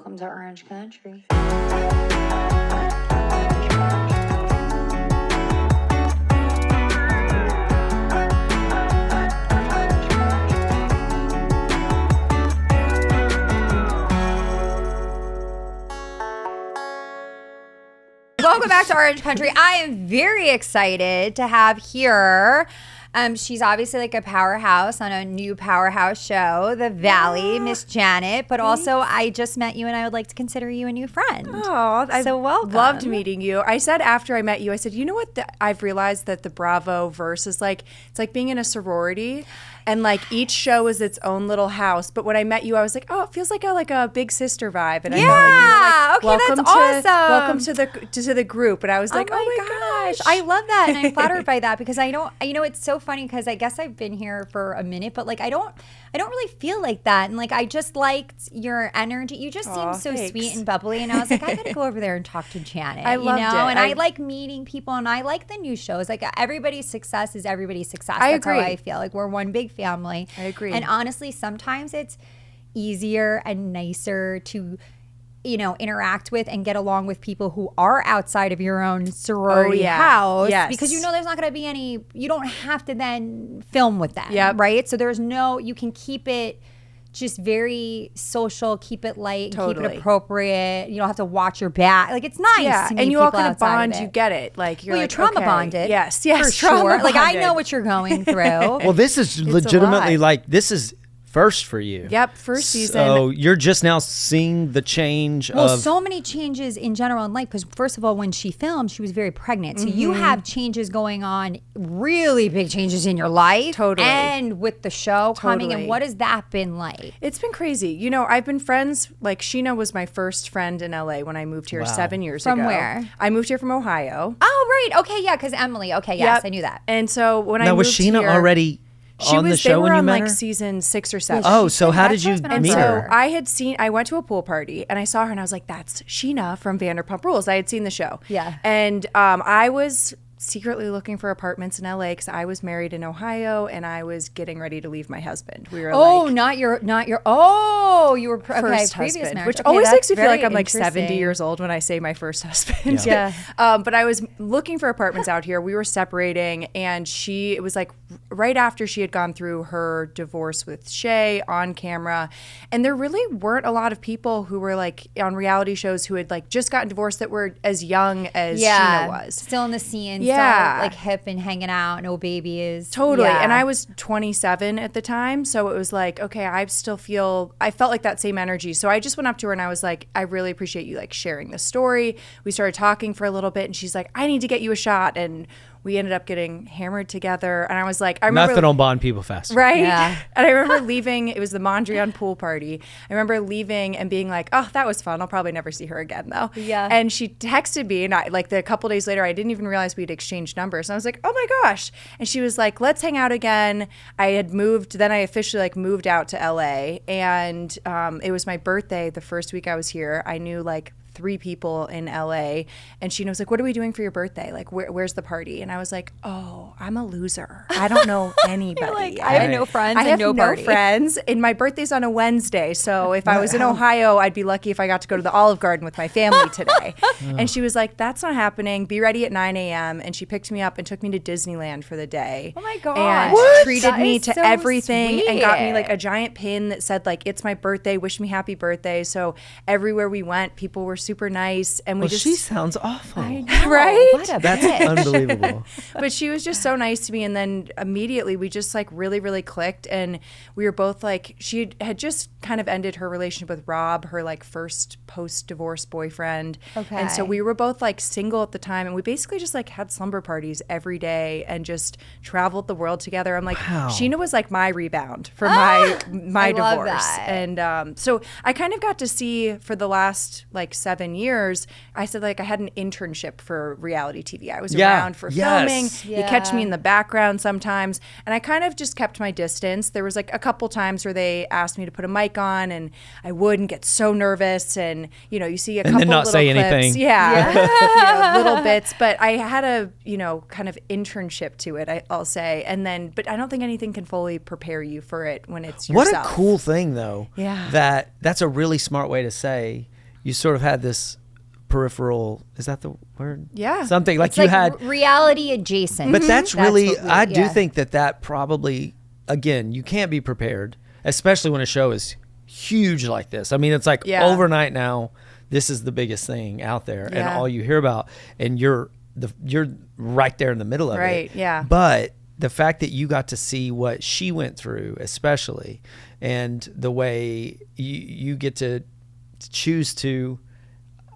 Welcome to Orange Country. Welcome back to Orange Country. I am very excited to have here. She's obviously like a powerhouse on a new powerhouse show, The Valley, Miss Janet. But also, I just met you, and I would like to consider you a new friend. Oh, I loved meeting you. I said after I met you, I said, you know what? I've realized that the Bravoverse is like, it's like being in a sorority. And like each show is its own little house. But when I met you, I was like, oh, it feels like a big sister vibe. And I felt like you were like, that's awesome. Welcome to the group. And I was like, oh my gosh. I love that. And I'm flattered by that because I don't, it's so funny because I guess I've been here for a minute, but like I don't really feel like that. And like I just liked your energy. You just seem so sweet and bubbly. And I was like, I gotta go over there and talk to Janet. I loved it. And I like meeting people and I like the new shows. Like everybody's success is everybody's success. I That's agree. how I feel. Like we're one big family. I agree. And honestly, sometimes it's easier and nicer to interact with and get along with people who are outside of your own sorority house. Yes. Because there's not going to be any, you don't have to then film with them. Yep. Right? So you can keep it just very social, keep it light, keep it appropriate. You don't have to watch your back. Like it's nice. Yeah, to meet and you all people kind of outside bond. You get it. Like you're you're trauma bonded. Yes, for sure. Like I know what you're going through. Well, this is legitimately this is first for you. Yep, first season. So you're just now seeing the change of... so many changes in general in life because first of all, when she filmed, she was very pregnant. So you have changes going on, really big changes in your life. Totally. And with the show coming, and what has that been like? It's been crazy. I've been friends, like Sheena was my first friend in LA when I moved here 7 years ago. From where? I moved here from Ohio. Oh, right. Okay, yeah, because Emily. Okay, yes, I knew that. And so when I moved was Sheena here, already... on the show they were when you on met like her? season 6 or 7. Oh, so how did you meet her? So I went to a pool party and I saw her and I was like, that's Sheena from Vanderpump Rules. I had seen the show. Yeah. And I was secretly looking for apartments in LA because I was married in Ohio and I was getting ready to leave my husband. We were you were first previous husband, marriage. which Okay, always makes me feel like I'm very like 70 interesting. years old when I say my first husband. Yeah. But I was looking for apartments out here. We were separating and it was like right after she had gone through her divorce with Shay on camera. And there really weren't a lot of people who were like on reality shows who had like just gotten divorced that were as young as Sheena was. Still in the scene. Yeah. Still like hip and hanging out, no babies. Totally. Yeah. And I was 27 at the time. So it was like, okay, I felt like that same energy. So I just went up to her and I was like, I really appreciate you like sharing the story. We started talking for a little bit and she's like, I need to get you a shot. And we ended up getting hammered together. And I was like, I remember. Nothing will bond people faster. Right? Yeah. And I remember leaving. It was the Mondrian pool party. I remember leaving and being like, oh, that was fun. I'll probably never see her again, though. Yeah. And she texted me, and a couple days later, I didn't even realize we'd exchanged numbers. And I was like, oh my gosh. And she was like, let's hang out again. I had moved. Then I officially like moved out to LA. And it was my birthday the first week I was here. I knew like 3 people in LA, and Sheena was like, what are we doing for your birthday? Like, where's the party? And I was like, oh, I'm a loser. I don't know anybody. Like, I have no friends. I and have no party. friends, and my birthday's on a Wednesday. So if I was in Ohio, I'd be lucky if I got to go to the Olive Garden with my family today. And she was like, that's not happening. Be ready at 9 a.m. And she picked me up and took me to Disneyland for the day. Oh my gosh. And What? treated That me is to so everything and got me sweet. like a giant pin that said like, it's my birthday, wish me happy birthday. So everywhere we went, people were super nice. And we She sounds awful. Right? What a That's bitch. unbelievable. But she was just so nice to me. And then immediately we just like really, really clicked. And we were both like, she had just kind of ended her relationship with Rob, her like first post-divorce boyfriend. Okay. And so we were both like single at the time. And we basically just like had slumber parties every day and just traveled the world together. I'm like, Sheena was like my rebound from my I love divorce. that. And so I kind of got to see for the last like 7 years, I said like I had an internship for reality TV. I was around for filming. Yeah. You catch me in the background sometimes. And I kind of just kept my distance. There was like a couple times where they asked me to put a mic on and I wouldn't get so nervous. And, you see a couple then not little say clips. anything. Yeah. Little bits. But I had a, kind of internship to it, I'll say. And then, but I don't think anything can fully prepare you for it when it's yourself. What a cool thing, though. Yeah. That's a really smart way to say you sort of had this peripheral, is that the word? Yeah. Something like It's you like had. reality adjacent. But that's really, what we- I do yeah. think that probably, again, you can't be prepared, especially when a show is huge like this. I mean, it's like overnight now, this is the biggest thing out there and all you hear about, and you're right there in the middle of it. Right, yeah. But the fact that you got to see what she went through, especially, and the way you get to choose to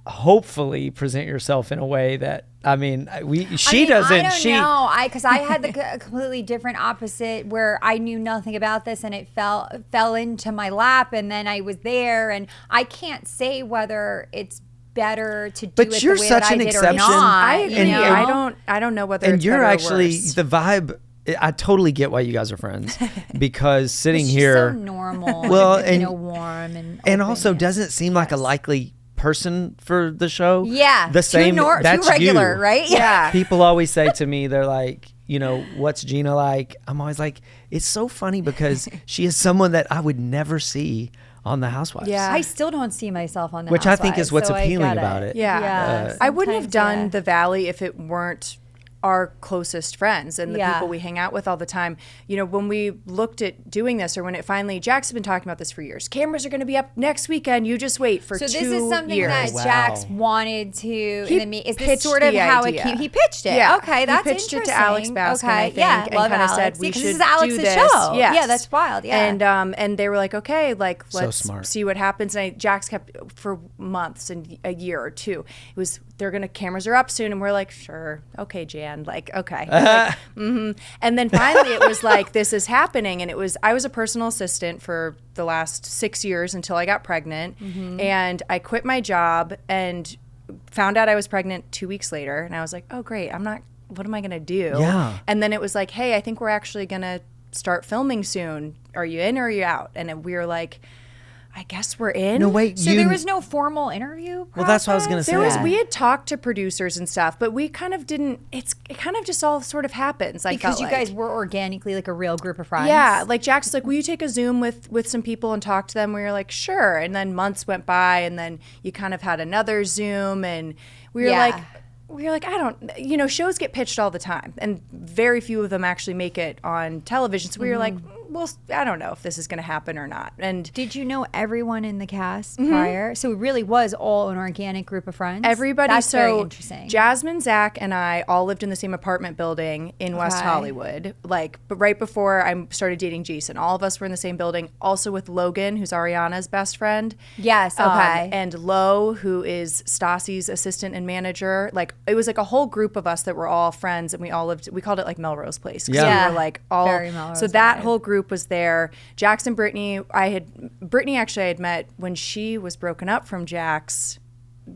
hopefully present yourself in a way that, I don't know, because I had the completely different opposite, where I knew nothing about this and it fell into my lap, and then I was there, and I can't say whether it's better to do but it you're the way such that I an did exception. or not. I agree. You know? I don't know whether and it's you're better or actually worse. the vibe. I totally get why you guys are friends, because sitting She's here, so normal, well, and warm, and also open, doesn't seem like a likely person for the show. Yeah, the same. That's too regular, you. right? Yeah. People always say to me, they're like, what's Gina like? I'm always like, it's so funny because she is someone that I would never see on The Housewives. Yeah. I still don't see myself on the Which I think is Housewives, what's so appealing I get about it. Yeah. I wouldn't have sometimes, done The Valley if it weren't our closest friends and the people we hang out with all the time. When we looked at doing this, or when it finally, Jack's been talking about this for years. Cameras are going to be up next weekend. You just wait for 2 years. So this is something that Wow. Jax wanted to. Is this pitched sort of the how idea. he pitched it? Yeah. Okay, He that's pitched interesting. it to Alex Baskin, I think, yeah, and love kinda Alex. said we Because should this is Alex's do this. show. Yes. Yeah, that's wild. Yeah, And they were like, okay, like So let's smart. see what happens. And Jax kept for months and a year or two. It was cameras are up soon, and we're like, sure, okay, Jan, like okay, like, and then finally it was like, this is happening, and I was a personal assistant for the last 6 years until I got pregnant, and I quit my job and found out I was pregnant 2 weeks later, and I was like, oh great, what am I gonna do? Yeah. And then it was like, hey, I think we're actually gonna start filming soon. Are you in or are you out? And we were like, I guess we're in. No, wait. So there was no formal interview process? Well, that's what I was gonna say. We had talked to producers and stuff, but we kind of didn't. It kind of just all sort of happens. Because you felt guys were organically like a real group of friends. Yeah, like Jack's was like, will you take a Zoom with some people and talk to them? We were like, sure. And then months went by, and then you kind of had another Zoom, and we were like, I don't, shows get pitched all the time, and very few of them actually make it on television. So we were like, well, I don't know if this is going to happen or not. And did you know everyone in the cast prior? So it really was all an organic group of friends? everybody, That's very so interesting. Jasmine, Zach, and I all lived in the same apartment building in West Hollywood. But right before I started dating Jason, all of us were in the same building. Also with Logan, who's Ariana's best friend. Yes, okay. And Lo, who is Stassi's assistant and manager. Like, it was like a whole group of us that were all friends, and we all lived. We called it like Melrose Place. 'Cause Yeah. we were like all. Very Melrose So that vibe. whole group was there. Jax and Brittany, Brittany actually I had met when she was broken up from Jax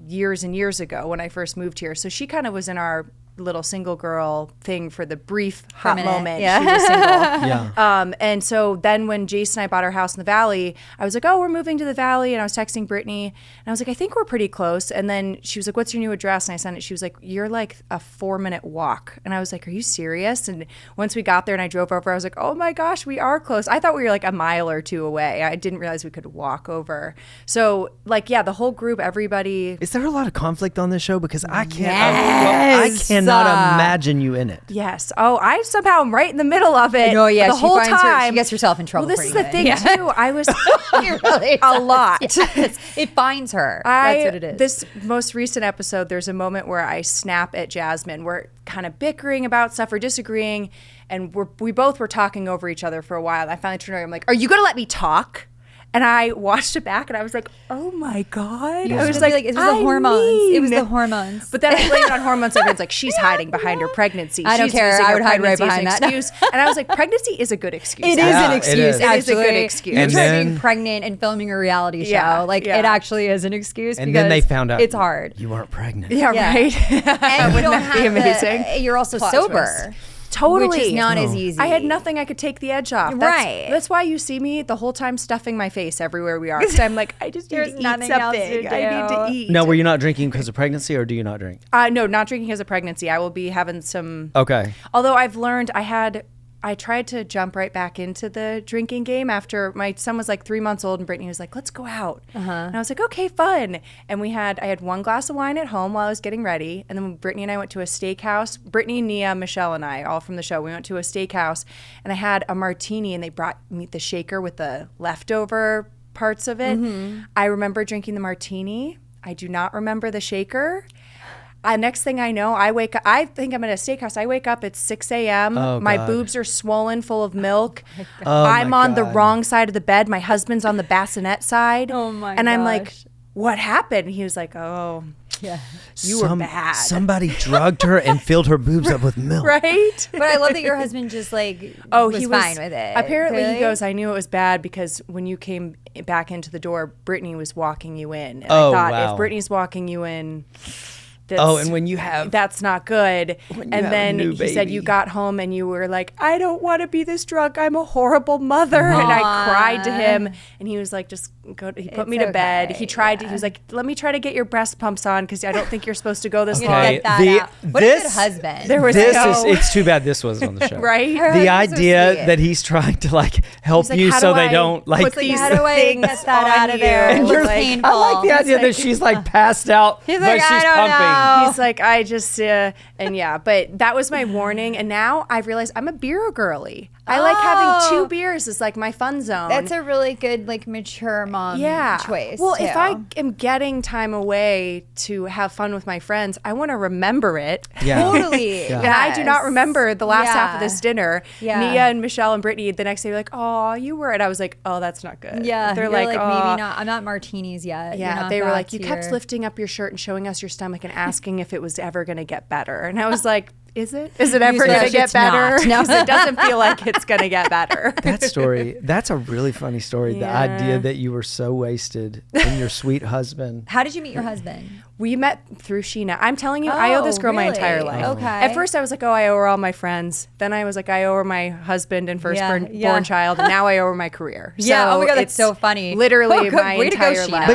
years and years ago when I first moved here. So she kind of was in our little single girl thing for the brief hot minute, moment. yeah. She was single. Yeah. And so then when Jason and I bought our house in the Valley, I was like, oh, we're moving to the Valley. And I was texting Brittany, and I was like, I think we're pretty close. And then she was like, what's your new address? And I sent it. She was like, you're like a 4-minute walk. And I was like, are you serious? And once we got there and I drove over, I was like, oh my gosh, we are close. I thought we were like a mile or two away. I didn't realize we could walk over. So like, yeah, the whole group, everybody. Is there a lot of conflict on this show? Because I can't. Yes. I cannot imagine you in it. Yes. Oh, I somehow am right in the middle of it. No, yeah, the she whole finds time. she gets herself in trouble. Well, this is pretty the good. thing too. I was It really a lot. Yes. It finds her. That's what it is. This most recent episode, there's a moment where I snap at Jasmine. We're kind of bickering about stuff or disagreeing, and we both were talking over each other for a while. I finally turned around. I'm like, "Are you going to let me talk?" And I watched it back, and I was like, "Oh my god!" You I were was gonna like, be it was the hormones. It was mean. the hormones. But then I blamed it on hormones. Everyone's like, she's hiding behind her pregnancy. I don't She's care. using I her would hide right pregnancy as behind an that. excuse. And I was like, pregnancy is a good excuse. It is Yeah, an it excuse. is. It is a good actually. excuse. You're And trying to then- be pregnant and filming a reality show. Yeah, Like yeah. it actually is an excuse. And then they because found out it's hard. You weren't pregnant. Yeah, Yeah. right. And you don't that be have amazing? you're also Plot sober. twist. Totally. Which is not as easy. I had nothing I could take the edge off. Right. That's why you see me the whole time stuffing my face everywhere we are. Because I'm like, I just need There's to eat nothing something. else to I need to do. eat. No, were you not drinking because of pregnancy, or do you not drink? No, not drinking because of pregnancy. I will be having some. Okay. Although I've learned I I tried to jump right back into the drinking game after my son was like 3 months old and Brittany was like, let's go out. And I was like, okay, fun. And I had one glass of wine at home while I was getting ready. And then Brittany and I went to a steakhouse. Brittany, Nia, Michelle, and I, all from the show, we went to a steakhouse and I had a martini and they brought me the shaker with the leftover parts of it. I remember drinking the martini. I do not remember the shaker. Next thing I know, I wake up. I think I'm at a steakhouse. I wake up at 6 a.m. My boobs are swollen, full of milk. I'm on the wrong side of the bed. My husband's on the bassinet side. And I'm like, what happened? He was like, oh, yeah, you were bad. Somebody drugged her and filled her boobs up with milk. Right? But I love that your husband just like was fine with it. Apparently really? He goes, I knew it was bad because when you came back into the door, Brittany was walking you in. And I thought, if Brittany's walking you in... and when you have... That's not good. And then he said you got home and you were like, I don't want to be this drunk. I'm a horrible mother. Aww. And I cried to him. And he was like, just go. He put me to bed. He tried to... He was like, let me try to get your breast pumps on because I don't think you're supposed to go this long. Get that out. What a good husband. It's too bad this wasn't on the show. Right? The idea that he's trying to like help you so they don't like... How do I get that out of there? And you're painful. I like the idea that she's like passed out, but she's pumping. He's like, I just, and yeah, but that was my warning. And now I've realized I'm a beer girly. I like having 2 beers is like my fun zone. That's a really good, like, mature mom choice. Well, if I am getting time away to have fun with my friends, I want to remember it. Yeah. Totally. And I do not remember the last half of this dinner. Nia and Michelle and Brittany the next day were like, oh, you were. And I was like, oh, that's not good. Yeah. They're like maybe not. I'm not martinis yet. Yeah. They were like, you kept lifting up your shirt and showing us your stomach and asking if it was ever going to get better. And I was like, is it? Is it ever going to get better? No, it doesn't feel like it's going to get better. That story, that's a really funny story. The idea that you were so wasted and your sweet husband. How did you meet your husband? We met through Sheena. I'm telling you, I owe this girl my entire life. Okay. At first I was like, oh, I owe her all my friends. Then I was like, I owe her my husband and firstborn child. And now I owe her my career. Yeah. Oh my God, that's so funny. Literally my entire life.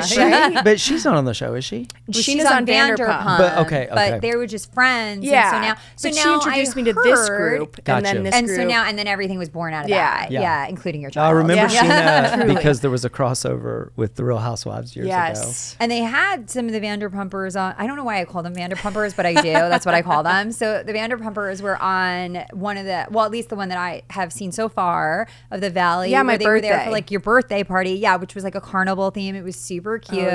But she's not on the show, is she? Well, she's on Vanderpump. But they were just friends. Yeah. So now she introduced me to this group. Gotcha. And then this group. And then everything was born out of that. Yeah. Including your child. I remember Sheena because there was a crossover with the Real Housewives years ago. And they had some of the Vanderpumpers on. I don't know why I call them Vanderpumpers, but I do. That's what I call them. So the Vanderpumpers were on one of the, well, at least the one that I have seen so far of the Valley. Yeah, my birthday. Were there for like your birthday party. Yeah, which was like a carnival theme. It was super cute.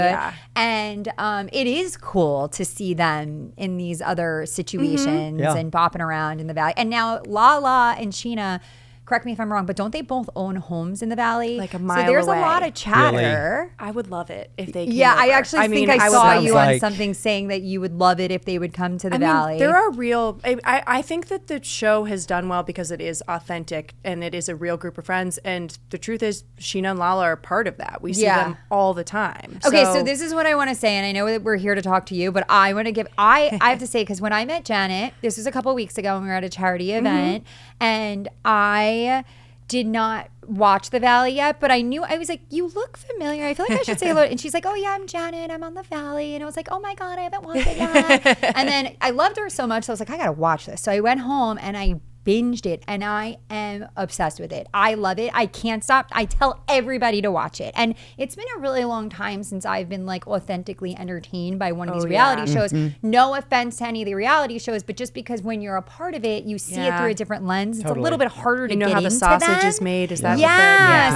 And it is cool to see them in these other situations and bopping around in the Valley. And now Lala and Sheena, correct me if I'm wrong, but don't they both own homes in the Valley? Like a mile away. So there's a lot of chatter. Really? I would love it if they came I over. actually think I saw you on something saying that you would love it if they would come to the Valley. There are real... I think that the show has done well because it is authentic and it is a real group of friends. And the truth is, Sheena and Lala are part of that. We see them all the time. Okay, so this is what I want to say, and I know that we're here to talk to you, but I want to give... I have to say, because when I met Janet, this was a couple of weeks ago when we were at a charity event, and I did not watch the Valley yet, but I knew, I was like, you look familiar. I feel like I should say hello. And she's like, oh yeah, I'm Janet. I'm on the Valley. And I was like, oh my God, I haven't watched it yet. And then I loved her so much. So I was like, I got to watch this. So I went home and I binged it and I am obsessed with it. I love it. I can't stop. I tell everybody to watch it. And it's been a really long time since I've been like authentically entertained by one of these reality shows. No offense to any of the reality shows, but just because when you're a part of it, you see it through a different lens. It's a little bit harder to get into. You know how the sausage is made? Is that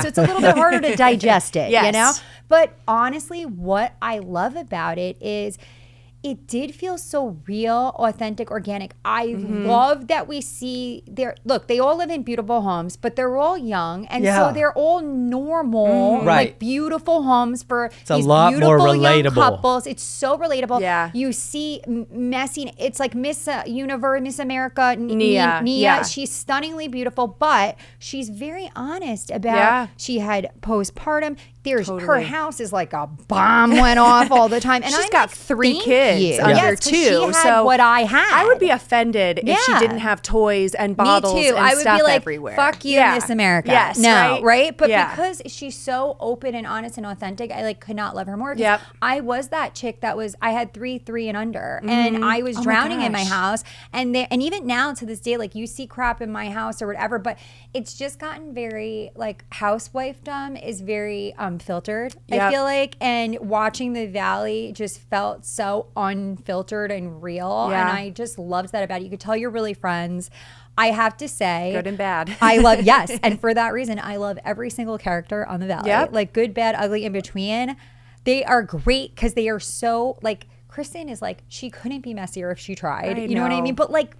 so it's a little bit harder to digest it, you know? But honestly, what I love about it is it did feel so real, authentic, organic. I love that we see look, they all live in beautiful homes, but they're all young. And so they're all normal, like beautiful homes for these beautiful young couples. It's so relatable. Yeah. You see messy, it's like Miss Universe, Miss America, Nia. Yeah. She's stunningly beautiful, but she's very honest about she had postpartum. Her house is like a bomb went off all the time. And she's got 3 kids. kids you. under Yes, 'cause 2. she had so what I had. I would be offended if she Yeah. didn't have toys and bottles Me too. and I would stuff be like, everywhere. fuck you, Yeah. Miss America. Yes, no, right? But Yeah. because she's so open and honest and authentic, I like could not love her more. 'Cause Yep. I was that chick that was, I had 3 and under, and I was Oh my drowning in my gosh. house. And even now to this day, like you see crap in my house or whatever, but it's just gotten very like housewifedom is very filtered. I Yep. feel like, and watching the Valley just felt so unfiltered and real, Yeah. and I just loved that about it. You could tell you're really friends. I have to say, Good and bad. I love, yes. And for that reason, I love every single character on the Valley. Yep. Like good, bad, ugly, in between. They are great because they are so like, Kristen is like, she couldn't be messier if she tried. I You know what I know. mean? But like,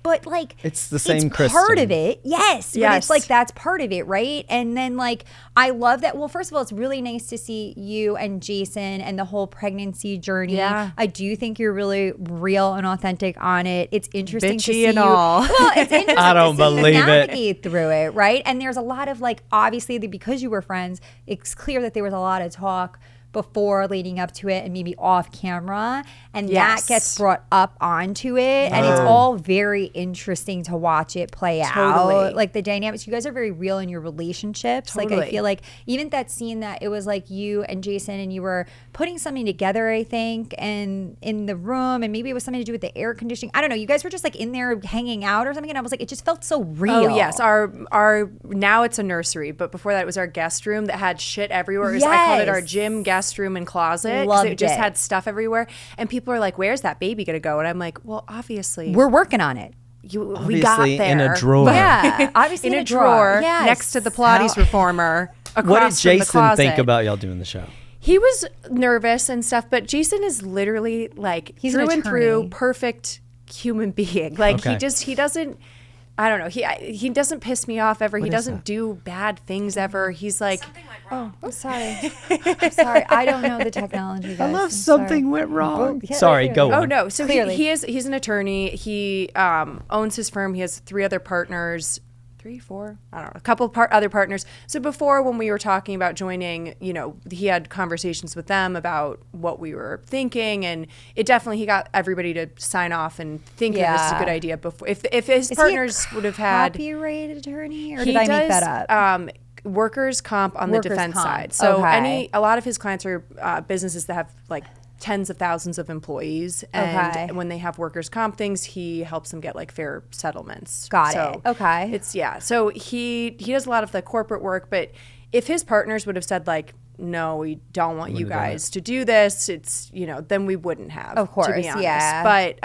It's the same It's part Kristen. of it. Yes. But Yes. it's like, that's part of it. Right. And then like, I love that. Well, first of all, it's really nice to see you and Jason and the whole pregnancy journey. Yeah. I do think you're really real and authentic on it. It's interesting to Bitchy see and you. all. Well, it's interesting I don't to see you believe it. navigate through it, right? And there's a lot of like, obviously, because you were friends, it's clear that there was a lot of talk before leading up to it and maybe off camera, and Yes. that gets brought up onto it, and it's all very interesting to watch it play Totally. out. Like the dynamics, you guys are very real in your relationships. Like I Totally. feel like even that scene that it was like you and Jason and you were putting something together, I think, and in the room, and maybe it was something to do with the air conditioning. I don't know. You guys were just like in there hanging out or something, and I was like, it just felt so real. Oh yes, our now it's a nursery, but before that it was our guest room that had shit everywhere. It was- I called it our Yes. gym, guest room, and closet because Loved it just it. had stuff everywhere. And people are like, "Where's that baby gonna go?" And I'm like, "Well, obviously, We're working on it. we got Obviously, there in a drawer. But- Yeah, obviously in in a a drawer, drawer. Yes. next to the Pilates reformer. What did Across from the Jason think closet. about y'all doing the show? He was nervous and stuff, but Jason is literally like He's an through and through attorney. perfect human being. Like Okay. he doesn't. I don't know. He doesn't piss me off ever. He is doesn't that? do bad things ever. He's like, Oh, I'm sorry. I'm sorry. I don't know the technology, guys. I love I'm something sorry. went wrong. yeah, Sorry, yeah. go on. oh no. So Clearly. he's an attorney. He owns his firm. He has 3 other partners. 3, 4, I don't know, a couple other partners. So before, when we were talking about joining, you know, he had conversations with them about what we were thinking, and it definitely, he got everybody to sign off and think that this is a Yeah. good idea before. If his Is partners he a would have had, copyright attorney, or he did I make does, that up? workers comp on Workers' the defense comp. side. So Okay. a lot of his clients are businesses that have like tens of thousands of employees, and Okay. when they have workers comp things, he helps them get like fair settlements. Got So it. Okay. it's so he does a lot of the corporate work, but if his partners would have said like, no, we don't want you Wouldn't have done guys to do this, it's, you know, then we wouldn't have, Of course, to be honest. yeah. But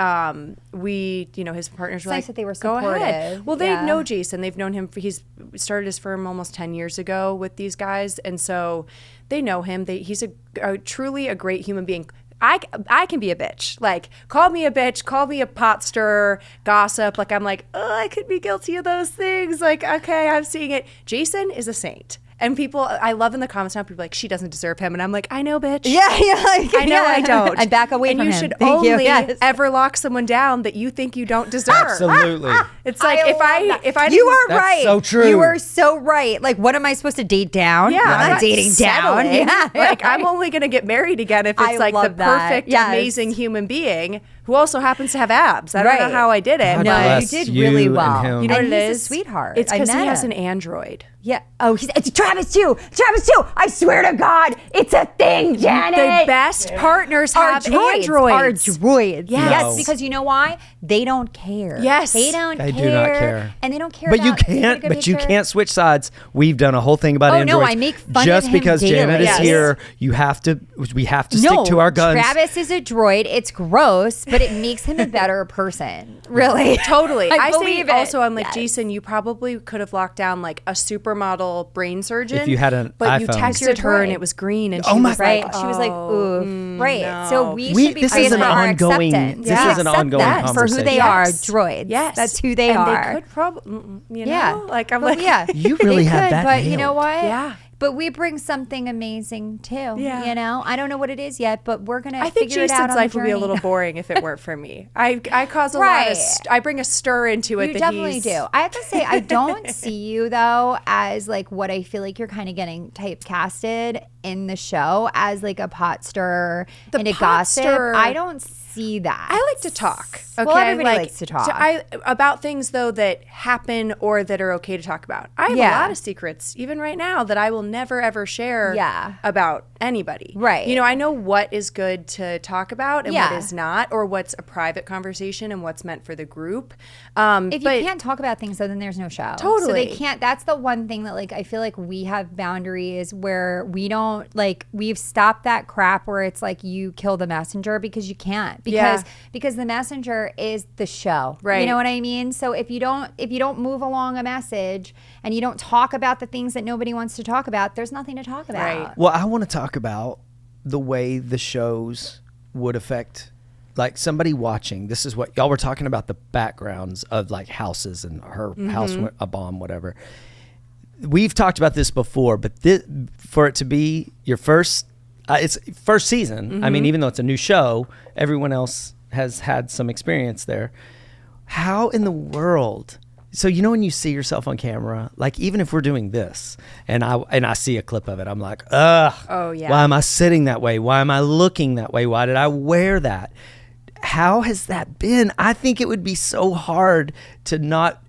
we, you know, his partners were nice like, that they were go ahead. supportive. Well, they Yeah. know Jason. They've known him. He's started his firm almost 10 years ago with these guys, and so they know him. He's a truly a great human being. I can be a bitch. Like, call me a bitch, call me a pot stirrer, gossip. Like, I'm like, oh, I could be guilty of those things. Like, okay, I'm seeing it. Jason is a saint. And people, I love in the comments now, people are like, she doesn't deserve him. And I'm like, I know, bitch. Yeah, like, I know yeah. I don't. I back away and from you him. should Thank you. only Yes. ever lock someone down that you think you don't deserve. Absolutely. It's like I if love that. I you didn't- are That's right. so true. You are so right. Like, what am I supposed to date down? Yeah, I'm not dating down. settling. Yeah, Like, I'm only gonna get married again if it's I like the love that. perfect, Yes. amazing human being who also happens to have abs. I don't know Right. how I did it. God No, but bless you did you really and well. him. you know And what it he's is? a sweetheart. It's I because he met has him. an Android. Yeah. Oh, it's Travis too. Travis too. I swear to God, it's a thing, Janet. The best partners Our have droids. androids. Our droids. Yes. Yes, No. because you know why? They don't care. Yes. They don't They care. do not care. And they don't care But you about taking a can't. good But you picture. can't switch sides. We've done a whole thing about Oh, androids. no, I make fun just of him because daily. Janet is Yes. here. You have to. We have to stick to our guns. Travis is a droid. It's gross, but it makes him a better person. Really. Totally. I say believe it. also, I'm like, Yes. Jason, you probably could have locked down like a supermodel brain surgeon. If you had an but you iPhone. texted her and Right. it was green and she Oh my was Right. like, she was like, ooh. Right. So we We- should be this is praised an for our ongoing- acceptance. this We is an accept ongoing that for who they conversation. are, Yes. droids. Yes. That's who they and are. They could probably, you know, Yeah. like I'm But like, yeah. You really They have could, that But you know nailed. what? Yeah. But we bring something amazing too. Yeah. You know, I don't know what it is yet, but we're gonna. I think figure it out Jason's on life the would be a journey. little boring if it weren't for me. I cause a Right. lot of. I bring a stir into it. You that definitely he's, do. I have to say, I don't see you though as like what I feel like you're kind of getting typecasted in the show as like a pot stirrer and a pot gossip. stirrer- I don't see that. I like to talk. Okay? Well, everybody likes to talk. About things though that happen or that are okay to talk about. I have a lot of secrets, even right now, that I will never ever share about anybody. Right. You know, I know what is good to talk about and what Yeah. is not, or what's a private conversation and what's meant for the group. If you can't talk about things, though, then there's no show. Totally. So they can't. That's the one thing that, like, I feel like we have boundaries where we don't, like, we've stopped that crap where it's like you kill the messenger because you can't. Because the messenger is the show. Right. You know what I mean? So if you don't move along a message and you don't talk about the things that nobody wants to talk about, there's nothing to talk about. Right. Well, I want to talk about the way the shows would affect, like, somebody watching. This is what y'all were talking about, the backgrounds of like houses, and her house went a bomb, whatever. We've talked about this before, but for it to be your first, it's first season. I mean, even though it's a new show, everyone else has had some experience there. How in the world? So, you know, when you see yourself on camera, like, even if we're doing this and I see a clip of it, I'm like, ugh. Oh, yeah. Why am I sitting that way? Why am I looking that way? Why did I wear that? How has that been? I think it would be so hard to not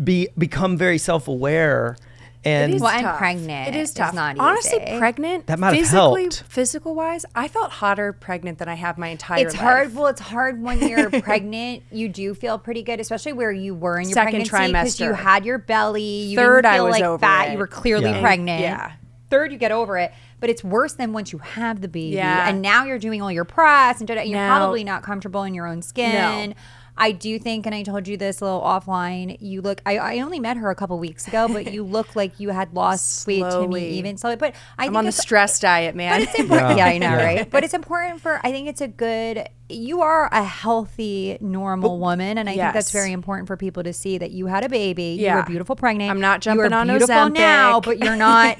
become very self-aware. And It is Well, and tough. pregnant It is tough. is not Honestly, easy. pregnant. That might have physically, helped. Physical wise, I felt hotter pregnant than I have my entire It's life. hard. Well, it's hard when you're pregnant. You do feel pretty good, especially where you were in your Second pregnancy because you trimester. had your belly. You Third, didn't I feel was like over fat. it. You were clearly Yeah. pregnant. Yeah. Third, you get over it. But it's worse than once you have the baby. Yeah. And now you're doing all your press and you're Now- probably not comfortable in your own skin. No. I do think, and I told you this a little offline, you look, I only met her a couple weeks ago, but you look like you had lost weight to me Slowly. even slowly. But I I'm think on the it's- stress diet, man. but it's important. Yeah, I know, Yeah. right? But it's important I think it's a good, you are a healthy, normal woman. And I think that's Yes. very important for people to see that you had a baby. You Yeah. were beautiful pregnant. I'm not You jumping are on beautiful Ozempic. now, but you're not,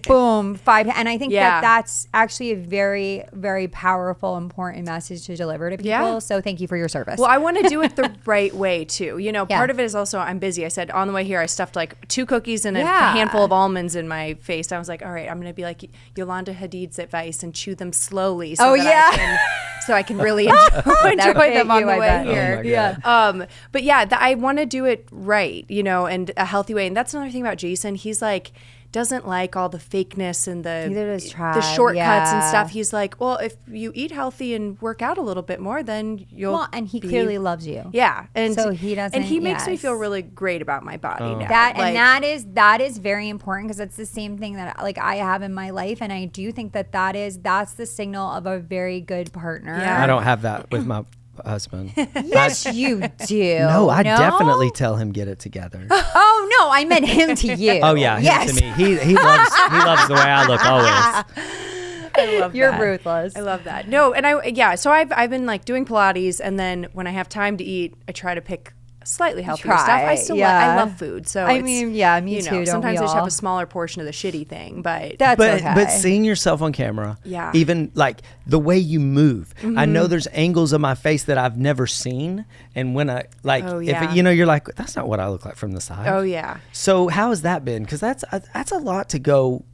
boom, 5. And I think Yeah. that's actually a very, very powerful, important message to deliver to people. Yeah. So thank you for your service. Well, I want to do it the right way too. You know, Yeah. part of it is also I'm busy. I said on the way here I stuffed like 2 cookies and a Yeah. handful of almonds in my face. I was like, all right, I'm going to be like Yolanda Hadid's advice and chew them slowly. So Oh, that yeah. so I can really enjoy them on you, the I way bet. here. Oh my God. But yeah, I want to do it right, you know, and a healthy way. And that's another thing about Jason. He's like, doesn't like all the fakeness and Neither does the Trav, shortcuts and yeah. stuff. He's like, well, if you eat healthy and work out a little bit more, then you'll. Well, and he be- clearly loves you. Yeah, and So he doesn't- and he makes me yes. feel really great about my body now. That Like, and that is very important because it's the same thing that like I have in my life, and I do think that's the signal of a very good partner. Yeah. I don't have that with my husband. Yes, you do. No, I definitely tell him get it together. Oh no, I meant him to you. Oh yeah, him yes. to me. He loves the way I look always. I love You're that. ruthless. I love that. No, and so I've been like doing Pilates, and then when I have time to eat, I try to pick slightly healthier stuff. I still yeah. I love food, so I it's, mean, yeah, me you too, know, don't sometimes we I just have all? a smaller portion of the shitty thing, but That's But okay. but seeing yourself on camera, Yeah. even like the way you move, I Mm-hmm. know there's angles of my face that I've never seen, and when I like, Oh, if yeah. it, you know, you're like, that's not what I look like from the side. oh yeah. So how has that been? Because that's a lot to go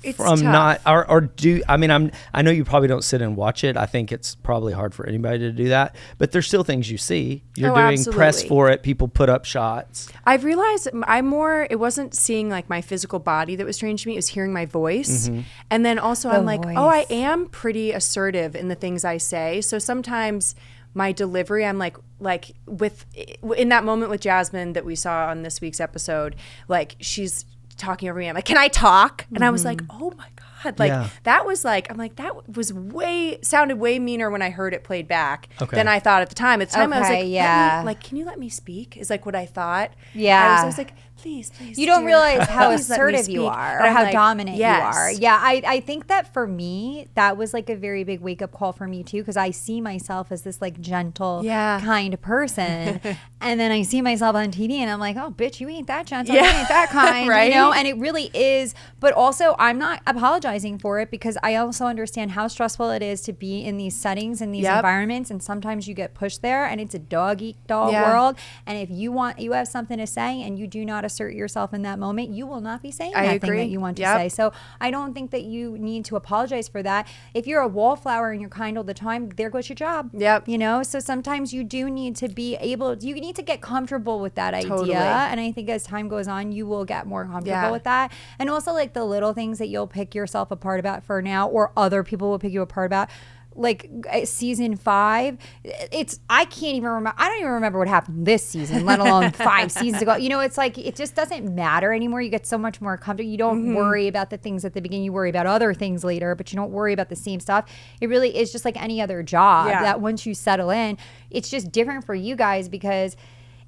It's from tough. not or do. I mean, I know you probably don't sit and watch it. I think it's probably hard for anybody to do that. But there's still things you see. You're Oh, doing press absolutely. for it. People put up shots. I've realized it wasn't seeing like my physical body that was strange to me. It was hearing my voice. And then also I'm like, oh, I voice. am pretty assertive in the things I say. So sometimes my delivery, I'm like in that moment with Jasmine that we saw on this week's episode, like she's talking over me. I'm like, can I talk? And I was like, oh my God. Like Yeah. that was like, I'm like, that was sounded way meaner when I heard it played back Okay. than I thought at the time. At the time I was Okay, like, yeah. can you let me speak? Is like what I thought. Yeah. I was like, please. You don't dear, realize how please let me assertive you speak. are And or I'm how like, dominant yes. you are. Yeah, I think that for me, that was like a very big wake up call for me too, because I see myself as this like gentle, Yeah. kind person. And then I see myself on TV and I'm like, oh, bitch, you ain't that gentle. Yeah. You ain't that kind. Right? You know? know, and it really is. But also, I'm not apologizing for it because I also understand how stressful it is to be in these settings and these environments. And sometimes you get pushed there, and it's a dog eat dog world. And if you have something to say and you do not assert yourself in that moment, you will not be saying that thing that you want to say. So I don't think that you need to apologize for that. If you're a wallflower and you're kind all the time, there goes your job. You know, so sometimes you do need to be able, you need to get comfortable with that idea. And I think as time goes on, you will get more comfortable with that. And also like the little things that you'll pick yourself apart about for now, or other people will pick you apart about. Like season 5, I can't even remember. I don't even remember what happened this season, let alone 5 seasons ago. You know, it's like it just doesn't matter anymore. You get so much more comfortable. You don't worry about the things at the beginning. You worry about other things later, but you don't worry about the same stuff. It really is just like any other job that once you settle in, it's just different for you guys because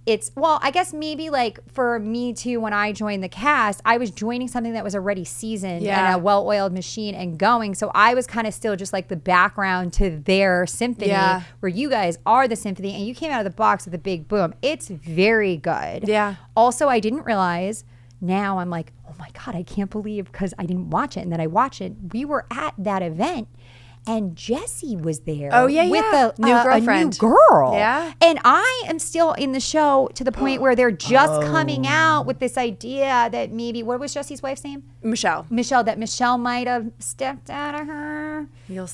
I guess maybe like for me too, when I joined the cast, I was joining something that was already seasoned and a well-oiled machine and going. So I was kind of still just like the background to their symphony where you guys are the symphony and you came out of the box with a big boom. It's very good. Also, I didn't realize, now I'm like, oh my God, I can't believe because I didn't watch it. And then I watched it. We were at that event. And Jessie was there with a new girlfriend. A new girl. And I am still in the show to the point where they're just coming out with this idea that maybe, what was Jessie's wife's name? Michelle. That Michelle might have stepped out of her. You'll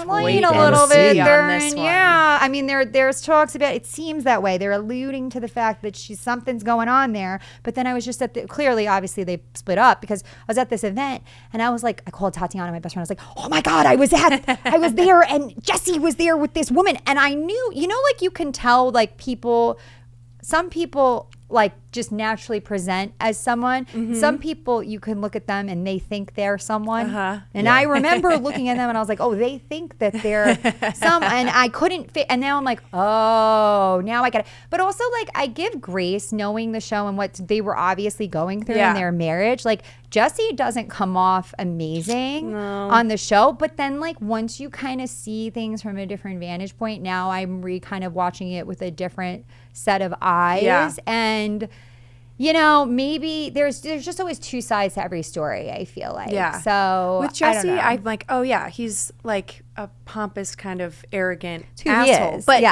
wait a little bit there. And I mean, there's talks about, it seems that way. They're alluding to the fact that something's going on there. But then I was just clearly, obviously they split up because I was at this event and I was like, I called Tatiana, my best friend. I was like, oh my God, I was there and Jessie was there with this woman. And I knew, you know, like you can tell like some people like just naturally present as someone. Some people, you can look at them and they think they're someone. And I remember looking at them and I was like, oh, they think that they're someone. And I couldn't fit. And now I'm like, oh, now I get it. But also like I give grace knowing the show and what they were obviously going through in their marriage. Like Jessie doesn't come off amazing on the show. But then like once you kind of see things from a different vantage point, now I'm kind of watching it with a different set of eyes. And you know, maybe there's just always two sides to every story, I feel like. So with Jessie, I'm like, oh yeah, he's like a pompous kind of arrogant asshole. He is. But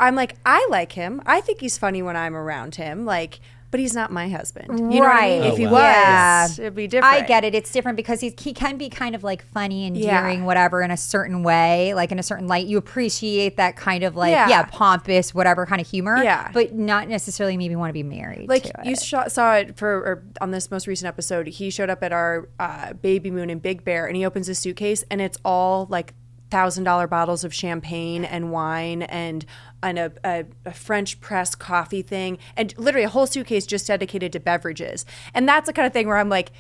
I'm like, I like him. I think he's funny when I'm around him. Like, but he's not my husband. You know what I mean? If he was, it'd be different. I get it. It's different because he can be kind of like funny and endearing, whatever, in a certain way, like in a certain light. You appreciate that kind of like, pompous, whatever kind of humor, but not necessarily maybe want to be married like to you it. saw it on this most recent episode. He showed up at our baby moon in Big Bear and he opens his suitcase and it's all like $1,000 bottles of champagne and wine and a French press coffee thing and literally a whole suitcase just dedicated to beverages. And that's the kind of thing where I'm like,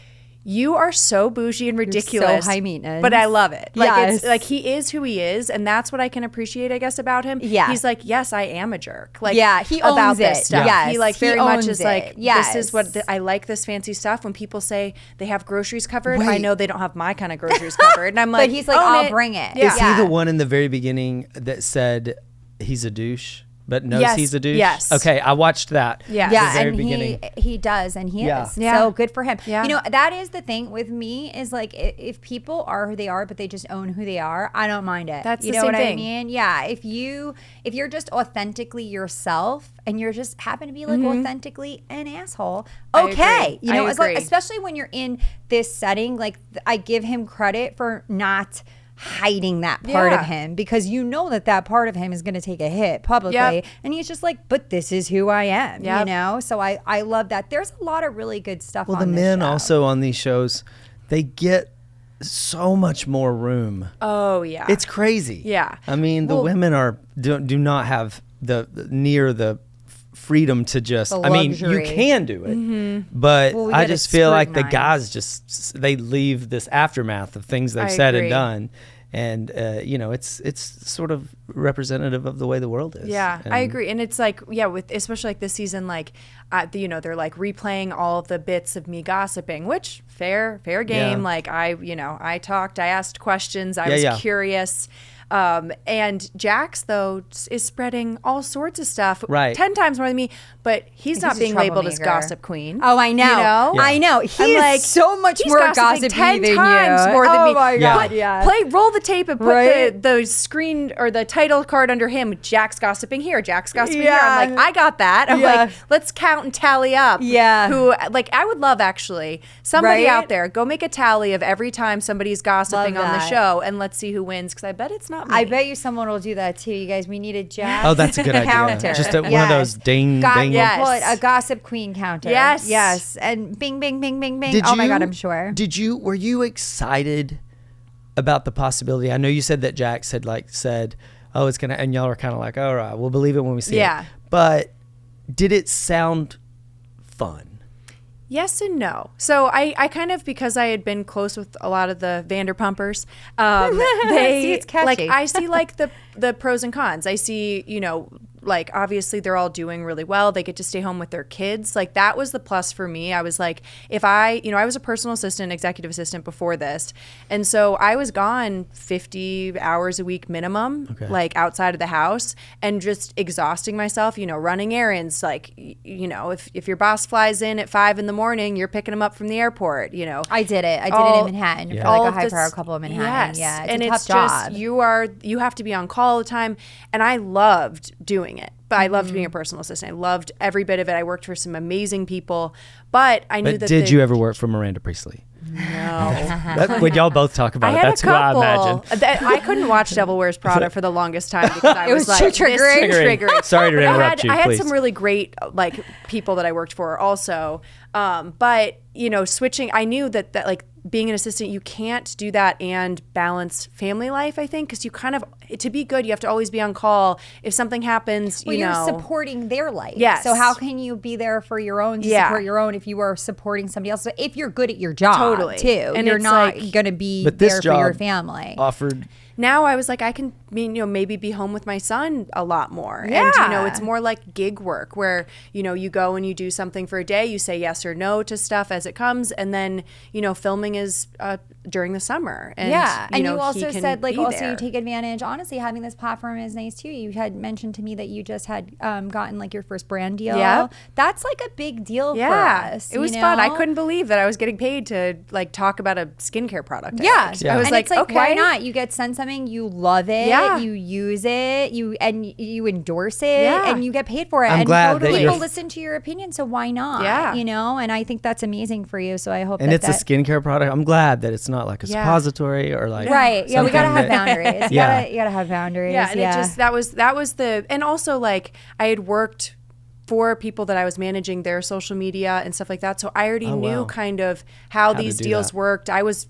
you are so bougie and ridiculous. You're so high maintenance. But I love it. Like it's like he is who he is, and that's what I can appreciate, I guess, about him. He's like, yes, I am a jerk. Like he owns about it. This stuff. He very much is like, yes. This is what I like this fancy stuff. When people say they have groceries covered, I know they don't have my kind of groceries covered. And I'm like, but he's like, I'll bring it. Is he the one in the very beginning that said he's a douche? But knows he's a douche? Yes. Okay, I watched that. Yeah, the very and beginning. he does, and he is. So good for him. You know, that is the thing with me is like if people are who they are, but they just own who they are, I don't mind it. That's you the know same what thing. I mean? Yeah. If you're just authentically yourself and you're just happen to be like authentically an asshole, okay. You know, especially when you're in this setting, like I give him credit for not hiding that part of him because you know that part of him is going to take a hit publicly and he's just like, but this is who I am, you know? So I love that. There's a lot of really good stuff on this show. Well, the men also on these shows, they get so much more room. Oh, yeah. It's crazy. Yeah. I mean, the women do not have the freedom to just, I mean, you can do it, but I just feel like the guys they leave this aftermath of things they've said and done. And, you know, it's sort of representative of the way the world is. Yeah, and I agree. And it's like, with especially like this season, like, you know, they're like replaying all of the bits of me gossiping, which fair game. Like I talked, I asked questions, I was curious. And Jax, though, is spreading all sorts of stuff, Right. 10 times more than me, but he's not a being labeled as troublemaker. gossip queen. Oh, I know. You know? Yeah. I know. He's I'm like, so much he's more gossiping gossipy 10 than times you. more than me. Oh my Yeah. God, yeah. Roll the tape and put Right? the screen or the title card under him. Jack's gossiping here. Jack's gossiping here. Yeah. I'm like, I got that. I'm Yeah. like, let's count and tally up. Yeah. Who, like, I would love actually somebody Right? out there, go make a tally of every time somebody's gossiping Love on the that. show and let's see who wins. Because I bet it's not me. I bet you someone will do that too. You guys, we need a Jack. Oh, that's a good idea. counter. Just one of Yes. those ding, ding. yes. We'll call it a gossip queen counter. Yes. Yes. And bing, bing, bing, bing, bing. Did Oh my you- God, I'm sure. Were you excited about the possibility? I know you said that Jax had said, oh, it's going to, and y'all are kind of like, all right, we'll believe it when we see it. Yeah. But did it sound fun? Yes and no. So I kind of, because I had been close with a lot of the Vanderpumpers, See, it's catchy. like I see like the pros and cons. I see, like obviously they're all doing really well. They get to stay home with their kids. Like that was the plus for me. I was like, if I was a personal assistant, executive assistant before this. And so I was gone 50 hours a week minimum, like outside of the house and just exhausting myself, running errands. Like, if your boss flies in at 5 a.m, you're picking them up from the airport, I did it. I did it in Manhattan for all like a of high this- power couple in Manhattan. Yes. Yeah. It's and a tough it's job. just, you have to be on call all the time. And I loved doing it. But I loved being a personal assistant. I loved every bit of it. I worked for some amazing people. But I knew But that did you ever work for Miranda Priestley? No. When y'all both talk about I it, had that's a who I couple. imagine. I couldn't watch Devil Wears Prada for the longest time because I It was like, too this triggering. is triggering. Sorry to But interrupt you, I had please. some really great people that I worked for also. But switching, I knew that like being an assistant, you can't do that and balance family life, I think, because you kind of, to be good, you have to always be on call. If something happens, Well, you're supporting their life. Yes. So how can you be there for your own to Yeah. support your own if you are supporting somebody else? So if you're good at your job, Totally. too, And you're it's not like- going to be But this there for your job family. offered. Now I was like, I can maybe be home with my son a lot more. Yeah. And, it's more like gig work where, you go and you do something for a day, you say yes or no to stuff as it comes. And then, filming is during the summer. And, yeah. And you he also can said, be also there. you take advantage. Honestly, having this platform is nice too. You had mentioned to me that you just had gotten your first brand deal. Yep. That's a big deal for us. It was fun. I couldn't believe that I was getting paid to talk about a skincare product. Yeah. I was and like, it's like, okay. why not? You get sent something, you love it, Yeah. you use it, you endorse it, Yeah. and you get paid for it. I'm and glad that people you're- listen to your opinion, so why not? Yeah. And I think that's amazing for you. So I hope And that it's a skincare product. I'm glad that it's not like a Yeah. suppository or like right. Yeah, we gotta something have that- boundaries. Yeah. You gotta have boundaries. Yeah, and it just that was and also like I had worked for people that I was managing their social media and stuff like that. So I already knew wow. kind of how to these do deals that. worked. I was,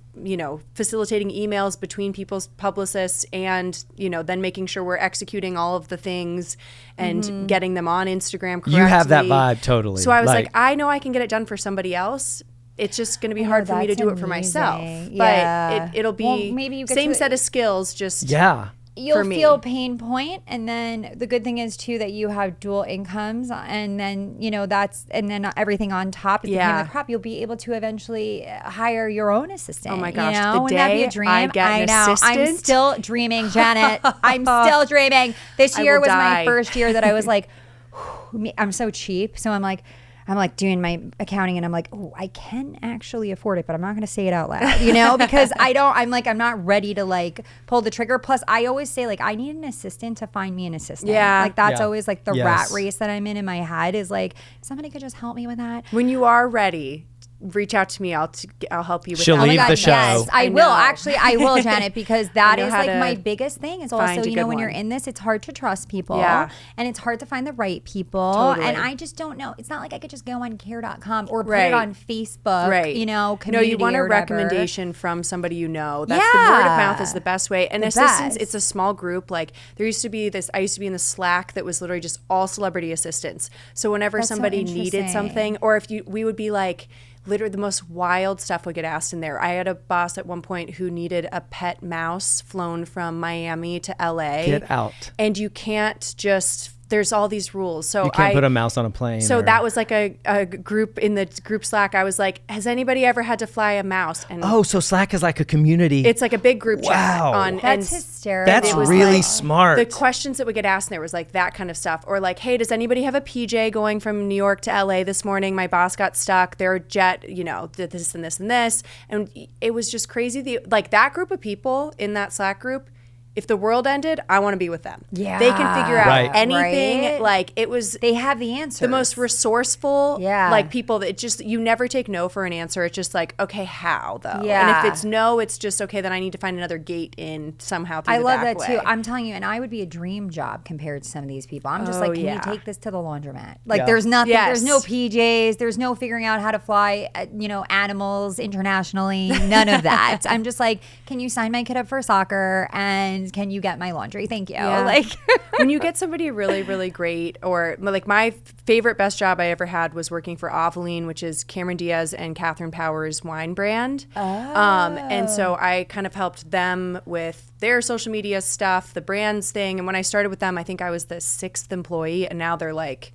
facilitating emails between people's publicists and, then making sure we're executing all of the things and getting them on Instagram correctly. You have that vibe totally. So I was like, I know I can get it done for somebody else. It's just going to be hard for me to that's do it for myself. amazing. But Yeah. it'll be Well, maybe you get same to- set of skills, just yeah. You'll for me. feel pain point, and then the good thing is too that you have dual incomes, and then and then everything on top is the cream Yeah. of the crop. You'll be able to eventually hire your own assistant. Oh my gosh, the the day day I get an I'm assistant. still dreaming, Janet. I'm still dreaming. This I year will was my die. first year that I was like, I'm so cheap, so I'm like doing my accounting and I'm like, oh, I can actually afford it, but I'm not going to say it out loud, because I'm not ready to pull the trigger. Plus I always say I need an assistant to find me an assistant. Yeah. That's Yeah. always the Yes. rat race that I'm in my head is somebody could just help me with that. when you are ready, reach out to me. I'll help you with She'll that. leave the show. Yes, I I will. know. Actually, I will, Janet, because that know is how to my biggest thing is find also, a good when you're one. in this, it's hard to trust people. Yeah. And it's hard to find the right people. Totally. And I just don't know. It's not like I could just go on care.com or put Right. it on Facebook, Right. community No, you want a or whatever. recommendation from somebody you know. That's Yeah. the word of mouth is the best way. And The assistants, best. it's a small group. I used to be in the Slack that was literally just all celebrity assistants. So whenever That's so somebody needed interesting. something, or we would be literally the most wild stuff would get asked in there. I had a boss at one point who needed a pet mouse flown from Miami to LA. Get out. And you can't just there's all these rules. So You can't put a mouse on a plane. So that was like a group in the group Slack. I was like, has anybody ever had to fly a mouse? And so Slack is like a community. it's like a big group chat. That's hysterical. That's really smart. The questions that would get asked there was like that kind of stuff. Or like, hey, does anybody have a PJ going from New York to LA this morning? My boss got stuck. Their jet, did this and this and this. And it was just crazy. Like that group of people in that Slack group, if the world ended, I want to be with them. Yeah. They can figure out anything. Right? Like it was. They have the answers. The most resourceful, like people that just, you never take no for an answer. It's just like, okay, how though? Yeah. And if it's no, it's just, okay, then I need to find another gate in somehow through I the love back that way. too. I'm telling you, and I would be a dream job compared to some of these people. I'm just like, can you take this to the laundromat? Like there's nothing, there's no PJs, there's no figuring out how to fly, animals internationally, none of that. I'm just like, can you sign my kid up for soccer and can you get my laundry? Thank you. Yeah. Like when you get somebody really, really great, or like my favorite best job I ever had was working for Aveline, which is Cameron Diaz and Catherine Power's wine brand. And so I kind of helped them with their social media stuff, the brands thing. And when I started with them, I think I was the 6th employee, and now they're like,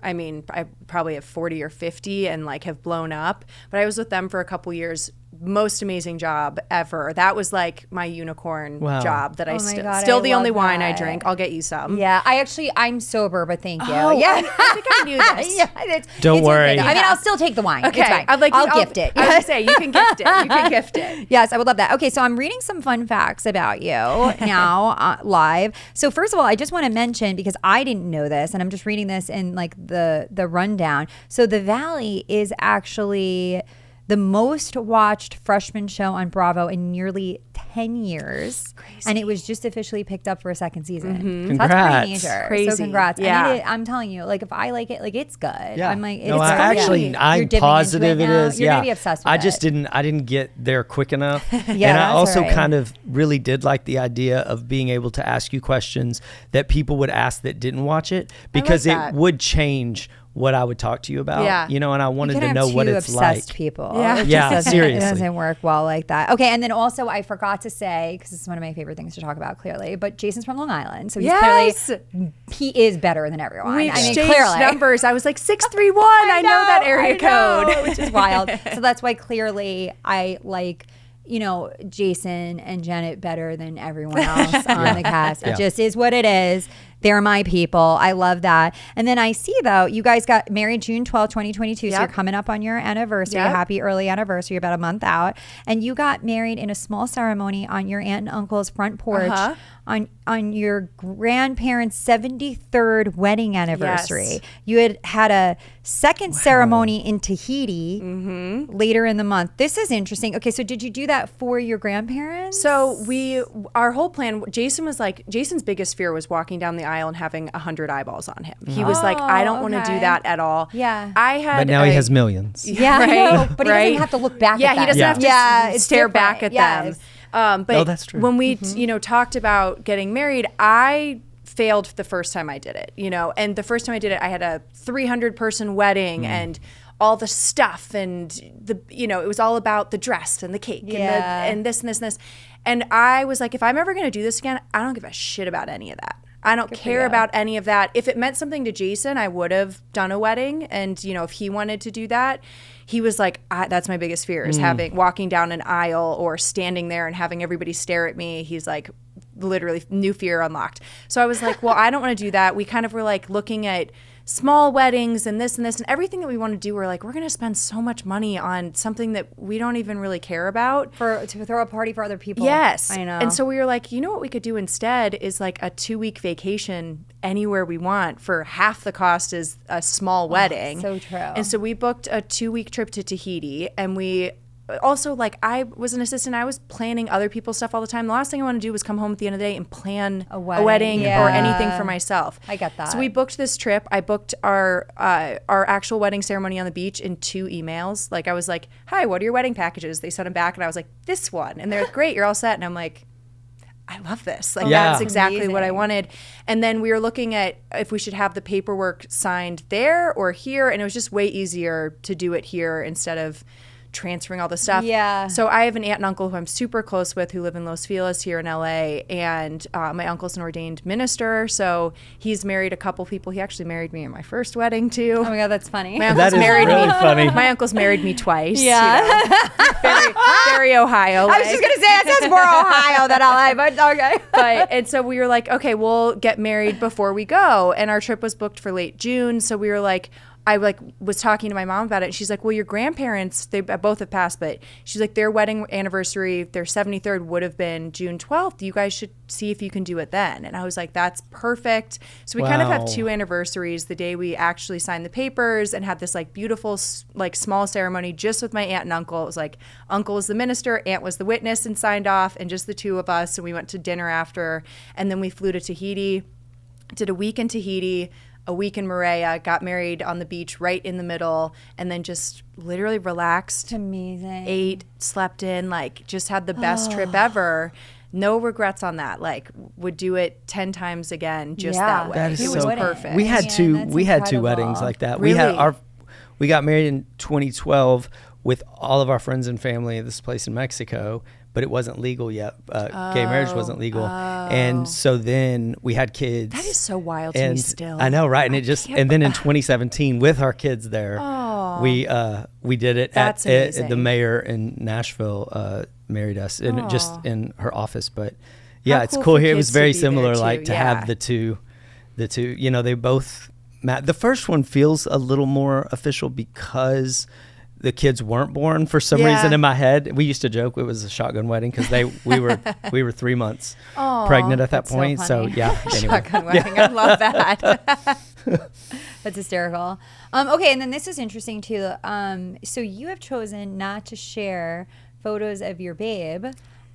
I probably have 40 or 50 and like have blown up. But I was with them for a couple years. Most amazing job ever. That was like my unicorn job that still the only wine I drink. I'll get you some. Yeah, I'm sober, but thank you. I think I knew this. Don't worry. Okay, I mean, I'll still take the wine. Okay. It's fine. I'll gift it. I was going to say, you can gift it. You can gift it. Yes, I would love that. Okay, so I'm reading some fun facts about you now live. So first of all, I just want to mention, because I didn't know this, and I'm just reading this in like the rundown. So The Valley is actually the most watched freshman show on Bravo in nearly 10 years. Crazy. And it was just officially picked up for a second season. Mm-hmm. So Congrats. that's pretty major. Crazy. So congrats. Yeah. And I'm telling you, like if I like it, like it's good. Yeah. I'm like, no, I'm positive it is. You're gonna be obsessed with I it. just didn't get there quick enough. Yeah, and I that's also all right. kind of really did like the idea of being able to ask you questions that people would ask that didn't watch it, because it would change what I would talk to you about. Yeah. And I wanted to know what it's obsessed like. People. Yeah. It Yeah, seriously. It doesn't work well like that. Okay, and then also I forgot to say, because it's one of my favorite things to talk about, clearly, but Jason's from Long Island, so he's clearly, he is better than everyone. We exchanged clearly. numbers. I was like 631. I know that area code, which is wild. So that's why clearly I like Jason and Janet better than everyone else on the cast. It just is what it is. They're my people. I love that. And then I see, though, you guys got married June 12, 2022. So you're coming up on your anniversary. Happy early anniversary. You're about a month out. And you got married in a small ceremony on your aunt and uncle's front porch on your grandparents' 73rd wedding anniversary. Yes. You had a second ceremony in Tahiti later in the month. This is interesting. Okay, so did you do that for your grandparents? So our whole plan, Jason's biggest fear was walking down the aisle and having 100 eyeballs on him. He was like, I don't want to do that at all. Yeah. But now he has millions. Yeah, right, I know, but he doesn't have to look back at them. Yeah, he doesn't have to stare back at them. But that's true. when we talked about getting married, I failed the first time I did it, and the first time I did it, I had a 300-person wedding and all the stuff, and it was all about the dress and the cake and this and this and this. And I was like, if I'm ever going to do this again, I don't give a shit about any of that. I don't care about any of that. If it meant something to Jason, I would have done a wedding. And, if he wanted to do that, he was like, that's my biggest fear, is walking down an aisle or standing there and having everybody stare at me. He's like, literally new fear unlocked. So I was like, well, I don't want to do that. We kind of were like looking at small weddings and this and everything that we want to do. We're like, we're going to spend so much money on something that we don't even really care about. To throw a party for other people. Yes. I know. And so we were like, what we could do instead is like a 2-week vacation anywhere we want for half the cost as a small wedding. So true. And so we booked a 2-week trip to Tahiti, and we also, like, I was an assistant. I was planning other people's stuff all the time. The last thing I want to do was come home at the end of the day and plan a wedding or anything for myself. I get that. So we booked this trip. I booked our actual wedding ceremony on the beach in 2 emails. Like, I was like, hi, what are your wedding packages? They sent them back, and I was like, this one. And they're like, great, you're all set. And I'm like, I love this. Like, that's exactly what I wanted. And then we were looking at if we should have the paperwork signed there or here. And it was just way easier to do it here instead of transferring all the stuff. Yeah. So I have an aunt and uncle who I'm super close with who live in Los Feliz here in LA. And my uncle's an ordained minister. So he's married a couple people. He actually married me in my first wedding too. Oh my God, that's funny. My uncle's That is married really me. funny. My uncle's married me twice. Yeah. You know. very Ohio. I was just going to say, it says more Ohio than LA, but okay. And so we were like, okay, we'll get married before we go. And our trip was booked for late June. So we were like, I was talking to my mom about it. And she's like, well, your grandparents, they both have passed, but she's like, their wedding anniversary, their 73rd would have been June 12th. You guys should see if you can do it then. And I was like, that's perfect. So we kind of have 2 anniversaries, the day we actually signed the papers and had this like beautiful, like small ceremony just with my aunt and uncle. It was like, uncle was the minister, aunt was the witness and signed off, and just the 2 of us. And we went to dinner after, and then we flew to Tahiti, did a week in Tahiti, a week in Moorea, got married on the beach right in the middle, and then just literally relaxed. Amazing. Ate, slept in, like just had the best trip ever. No regrets on that. Like would do it 10 times again just that way. That is it so was perfect. We had two incredible. weddings like that. Really? We got married in 2012 with all of our friends and family at this place in Mexico, but it wasn't legal yet. Gay marriage wasn't legal. And so then we had kids. That is so wild to me still. I know, right? And then in 2017 with our kids there, we did it at the mayor in Nashville married us and just in her office. But yeah, it's cool here. It was very similar, like to have the two, you know, they both, the first one feels a little more official because the kids weren't born for some reason in my head. We used to joke it was a shotgun wedding because we were 3 months pregnant at that point. So yeah, anyway. Shotgun wedding. I love that. That's hysterical. Okay, and then this is interesting too. So you have chosen not to share photos of your babe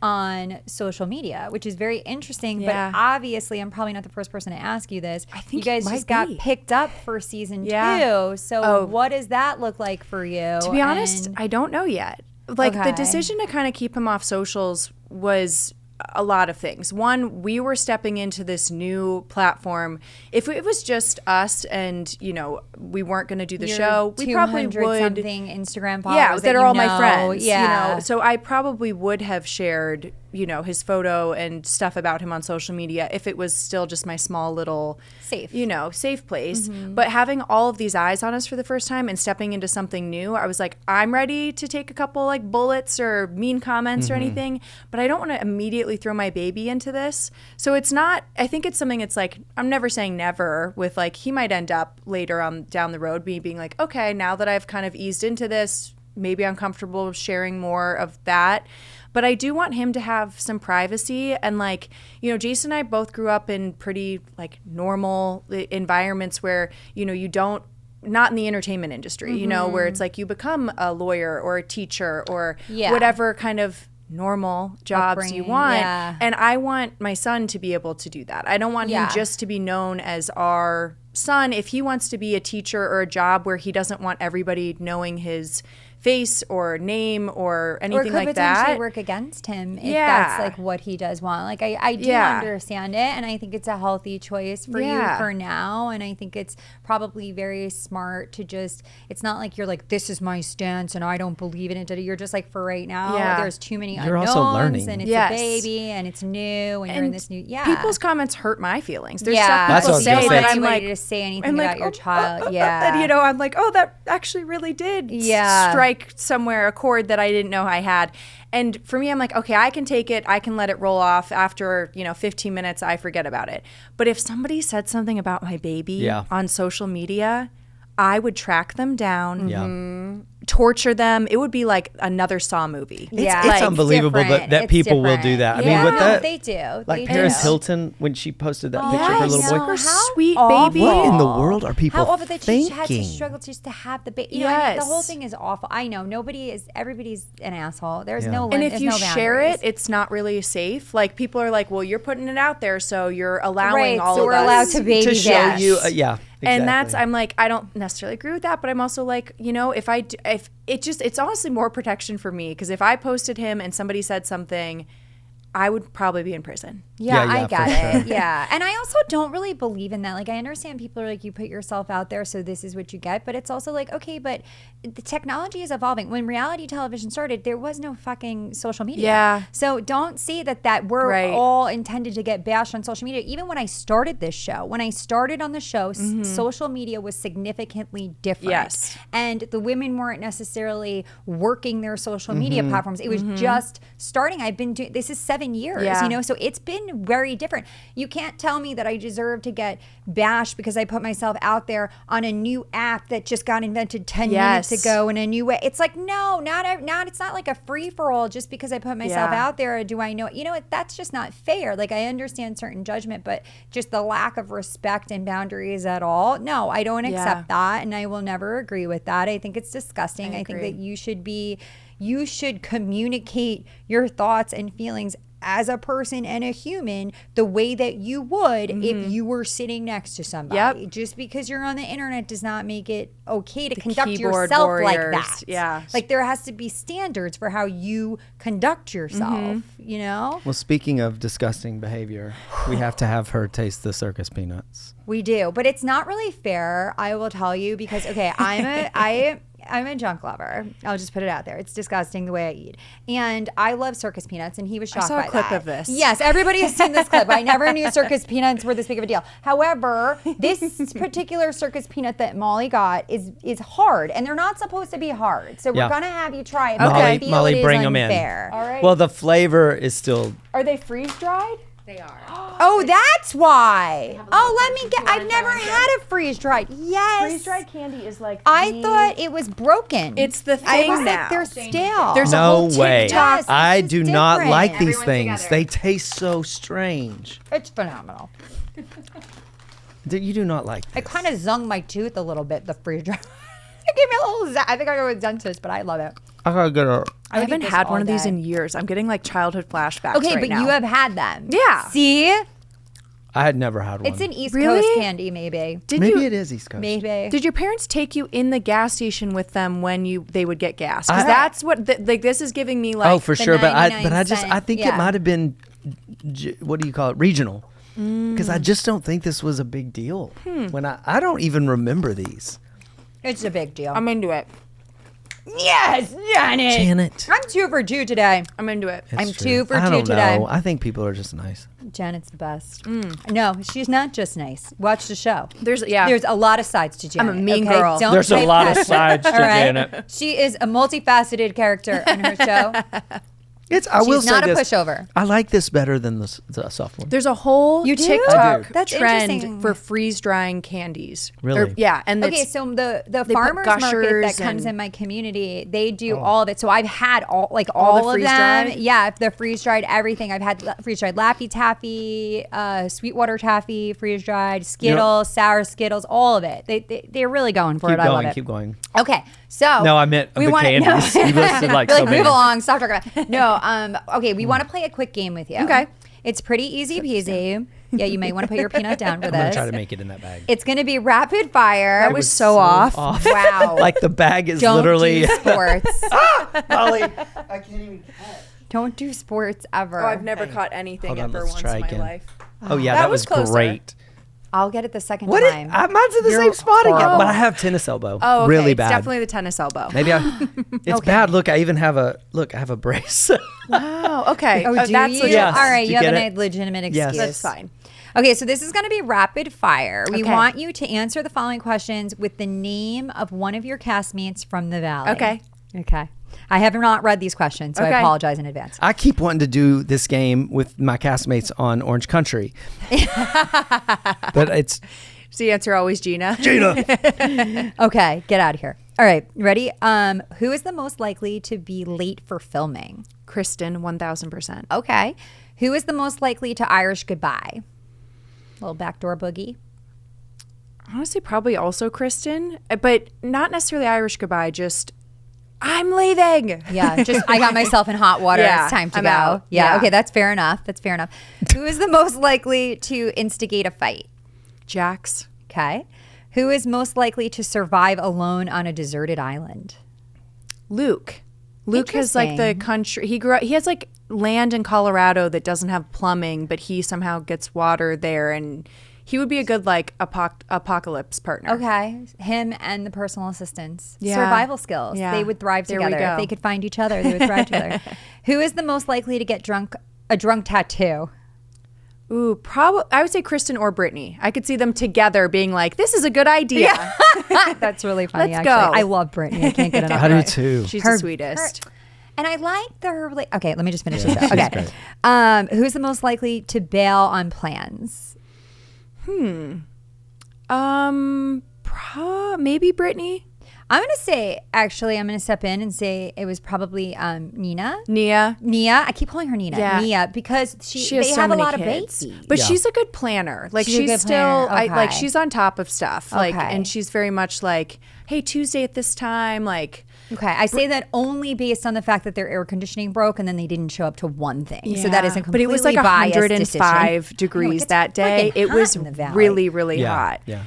on social media, which is very interesting. Yeah. But obviously, I'm probably not the first person to ask you this. I think you guys it might just got be. picked up for season 2. Yeah. So what does that look like for you? To be honest, I don't know yet. Like Okay. the decision to kind of keep him off socials was a lot of things. One, we were stepping into this new platform. If it was just us and, you know, we weren't going to do the show, we probably would. something Instagram followers Yeah, that are all my know. friends. Yeah. You know, so I probably would have shared, you know, his photo and stuff about him on social media if it was still just my small little Safe. you know, safe place. But having all of these eyes on us for the first time and stepping into something new, I was like, I'm ready to take a couple like bullets or mean comments or anything, but I don't want to immediately throw my baby into this. So it's not, I think it's something, it's like, I'm never saying never with like, he might end up later on down the road, me being like, okay, now that I've kind of eased into this, maybe I'm comfortable sharing more of that. But I do want him to have some privacy. And like, you know, Jason and I both grew up in pretty like normal environments where, you know, you don't, not in the entertainment industry, you know, where it's like you become a lawyer or a teacher or whatever kind of normal jobs you want. Yeah. And I want my son to be able to do that. I don't want him just to be known as our son. If he wants to be a teacher or a job where he doesn't want everybody knowing his face or name or anything like that. Or could potentially work against him if that's like what he does want. Like I do understand it, and I think it's a healthy choice for you for now. And I think it's probably very smart to just, it's not like you're like, this is my stance and I don't believe in it. You're just like, for right now, there's too many unknowns, also learning. and it's a baby and it's new and you're in this new people's comments hurt my feelings. There's stuff people say that I'm like, to say anything about your child. And you know, I'm like, oh, that actually really did strike somewhere a chord that I didn't know I had. And for me, I'm like, okay, I can take it. I can let it roll off. After, you know, 15 minutes, I forget about it. But if somebody said something about my baby on social media, I would track them down, torture them. It would be like another Saw movie. It's unbelievable that people will do that. I mean, with that, they do. Like Paris Hilton, when she posted that picture of her little boy. Her sweet awful. baby. What in the world are people How awful that she thinking? had to struggle just to have the baby. You know, I mean, the whole thing is awful. I know everybody's an asshole. There's no limit. And if you share it, it's not really safe. Like people are like, well, you're putting it out there, so you're allowing all so of we're us allowed to baby to show dash. you. Exactly. And that's, I'm like, I don't necessarily agree with that, but I'm also like, you know, if it's honestly more protection for me, because if I posted him and somebody said something, I would probably be in prison. Yeah, Yeah, I for get it. sure. Yeah. And I also don't really believe in that. Like, I understand people are like, you put yourself out there, so this is what you get. But it's also like, okay, but the technology is evolving. When reality television started, there was no fucking social media. Yeah. So don't say that we're Right. all intended to get bashed on social media. Even when I started this show, when I started on the show, social media was significantly different. Yes. And the women weren't necessarily working their social media platforms. It was just starting. I've been doing, this is 7 years, Yeah. you know, so it's been very different. You can't tell me that I deserve to get bashed because I put myself out there on a new app that just got invented 10 minutes Yes. ago in a new way. It's like, no, not it's not like a free for all just because I put myself Yeah. out there. Or do I know, you know what? That's just not fair. Like, I understand certain judgment, but just the lack of respect and boundaries at all. No, I don't accept that. And I will never agree with that. I think it's disgusting. I think agree. that you should communicate your thoughts and feelings as a person and a human the way that you would if you were sitting next to somebody. Yep. Just because you're on the internet does not make it okay to The conduct keyboard yourself warriors. like that. Yeah. Like, there has to be standards for how you conduct yourself, you know? Well, speaking of disgusting behavior, we have to have her taste the circus peanuts. We do, but it's not really fair, I will tell you, because okay, I'm a junk lover. I'll just put it out there. It's disgusting the way I eat. And I love circus peanuts, and he was shocked saw by a clip that. of this. Yes, everybody has seen this clip. I never knew circus peanuts were this big of a deal. However, this particular circus peanut that Molly got is hard, and they're not supposed to be hard. So we're Yeah. going to have you try it. but I Molly, feel Molly, it is bring them in. unfair. All right. Well, the flavor is still. Are they freeze dried? They are. Oh, that's why. Oh, let me get. crunchy I've never ones. had a freeze dried. Yes. Freeze dried candy is like. I thought it was broken. It's the I thing was now. like, they're stale. There's a No whole way. TikTok. Yes, I it's do just not different. like these Everyone's things. together. They taste so strange. It's phenomenal. You do not like It this. kind of zung my tooth a little bit, the freeze dry. It gave me a little I think I go to a dentist, but I love it. I gotta get a. I would eat haven't this had all one of these day. in years. I'm getting like childhood flashbacks. Okay, right but now. you have had them. Yeah. See? I had never had one. It's an East Really? Coast candy, maybe. Did Maybe you? it is East Coast. Maybe. Did your parents take you in the gas station with them when they would get gas? Because I- that's what like this is giving me like. Oh, for the sure. But I 99 just I cent, think yeah. it might have been, what do you call it? Regional. Because I just don't think this was a big deal. When I don't even remember these. It's a big deal. I'm into it. yes, Janet. Janet. I'm 2 for 2 today. I'm into it. I'm It's 2 for I 2 don't today. know. I think people are just nice. Janet's the best. No, she's not just nice. Watch the show. There's There's a lot of sides to Janet. I'm a mean okay? girl. Don't There's a lot of typecast her, sides to all right? Janet. She is a multifaceted character on her show. I will She's say not a this. pushover. I like this better than the soft one. There's a whole You do? I TikTok do. That's interesting. trend for freeze drying candies. Really? Yeah, and Okay, it's- so the put farmers market that Gushers comes and- in my community, they do Oh. all of it. So I've had all All the of them. freeze-dried? Yeah, the freeze dried everything. I've had freeze dried Laffy Taffy, Sweetwater Taffy, freeze dried Skittles, sour Skittles, all of it. They're really going for Keep it. I love going. it. Keep going. Okay, so No, I meant the candies. You listed like We're so like, many. move along. Stop talking about it. No, okay, we want to play a quick game with you. Okay. It's pretty easy peasy. Yeah, you might want to put your peanut down for I'm gonna this. try to make it in that bag. It's going to be rapid fire. That was so off. Wow. Like the bag is Don't literally. do sports. Molly, I can't even catch. Don't do sports ever. Oh, I've never caught anything Hold on, ever let's once try in my again. life. Oh yeah, That that was was closer. great. I'll get it the second What? time. Mine's in the You're same spot again, horrible. but I have tennis elbow. Oh, okay. Really It's bad. definitely the tennis elbow. Maybe it's bad. Look, I even have a brace. Wow. Okay. Oh, do that's you? legit. Yes. All right, Did you you have get a it? legitimate excuse. Yes. That's fine. Okay, so this is going to be rapid fire. We Okay. want you to answer the following questions with the name of one of your castmates from the Valley. Okay. Okay. I have not read these questions, so I Okay. apologize in advance. I keep wanting to do this game with my castmates on Orange Country, but it's Is the answer always Gina? Gina. Okay, get out of here. All right, ready? Who is the most likely to be late for filming? Kristen, 1000%. Okay. Who is the most likely to Irish goodbye? Little backdoor boogie. Honestly, probably also Kristen, but not necessarily Irish goodbye. Just I'm leaving. Yeah, just I got myself in hot water. Yeah, It's time to I'm go. out. Yeah, Yeah. okay, that's fair enough. That's fair enough. Who is the most likely to instigate a fight? Jax, Okay. Who is most likely to survive alone on a deserted island? Luke. Luke has like the Interesting. country. He has like land in Colorado that doesn't have plumbing, but he somehow gets water there, and he would be a good like apocalypse partner. Okay, him and the personal assistants. Yeah. Survival skills. Yeah. They would thrive There we together. go. If they could find each other, they would thrive together. Who is the most likely to get a drunk tattoo? Ooh, probably I would say Kristen or Brittany. I could see them together being like, "This is a good idea." That's really funny. Let's actually, go. I love Brittany. I can't get enough. I of do her. too. She's Her- the sweetest. And I like okay, let me just finish this she's up. Okay. great. Who's the most likely to bail on plans? Maybe Brittany, I'm going to say, actually, I'm going to step in and say it was probably Nia. Nia. I keep calling her Nina. Yeah. Nia, because She has they so have a many lot kids. of babies. But Yeah. she's a good planner. Like She's a she's good still, planner. like Okay. she's on top of stuff. Like, Okay. and she's very much like, hey, Tuesday at this time. Like, Okay, I say that only based on the fact that their air conditioning broke and then they didn't show up to one thing. So that is a but completely it was like biased 105 decision. degrees gets that day. freaking It hot was in the valley. really, really Yeah, hot. yeah.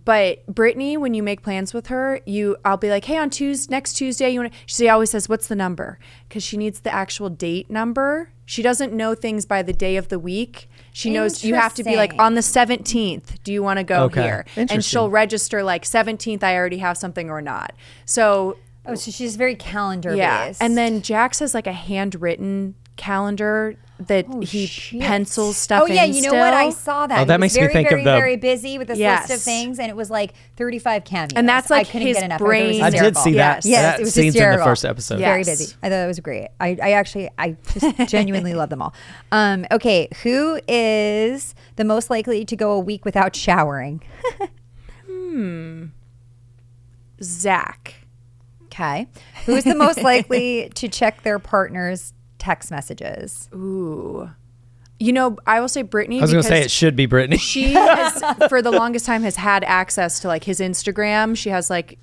But Brittany, when you make plans with her, I'll be like, hey, on next Tuesday, she always says, what's the number? Because she needs the actual date number. She doesn't know things by the day of the week. She knows you have to be like, on the 17th, do you want to go Okay. here? And Interesting. she'll register like 17th, I already have something or not. So Oh, so she's very calendar yeah. based. And then Jax has like a handwritten calendar that he shit. pencils stuff in. Oh yeah, you know what? I saw that. Oh, that He was makes me very, think of very, the- very busy with this list Yes. of things, and it was like 35 cameos. And that's like I couldn't his get enough. brain- I did see that. Yes. That it was scene's in the hysterical. first episode. Yeah. Very Yes. busy. I thought it was great. I just genuinely love them all. Okay, who is the most likely to go a week without showering? Zach. Okay, who is the most likely to check their partner's text messages? Ooh. I will say Brittany. I was going to say because it should be Brittany. she has, for the longest time, has had access to like his Instagram. She has like,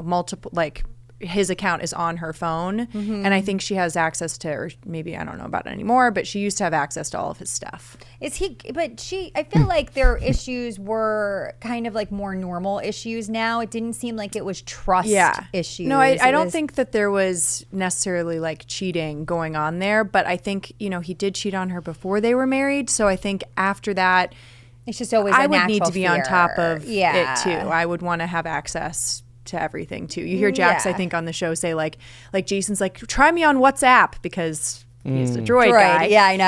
multiple, like his account is on her phone. And I think she has access to, or maybe I don't know about it anymore, but she used to have access to all of his stuff. I feel like their issues were kind of like more normal issues now. It didn't seem like it was trust issues. No, I It don't was- think that there was necessarily like cheating going on there, but I think, he did cheat on her before they were married. So I think after that, It's just always I a would need natural to be on fear. top of Yeah. it too. I would want to have access to everything too. You hear Jax, Yeah. I think, on the show say like Jason's like, try me on WhatsApp because he's a droid guy. Yeah, I know.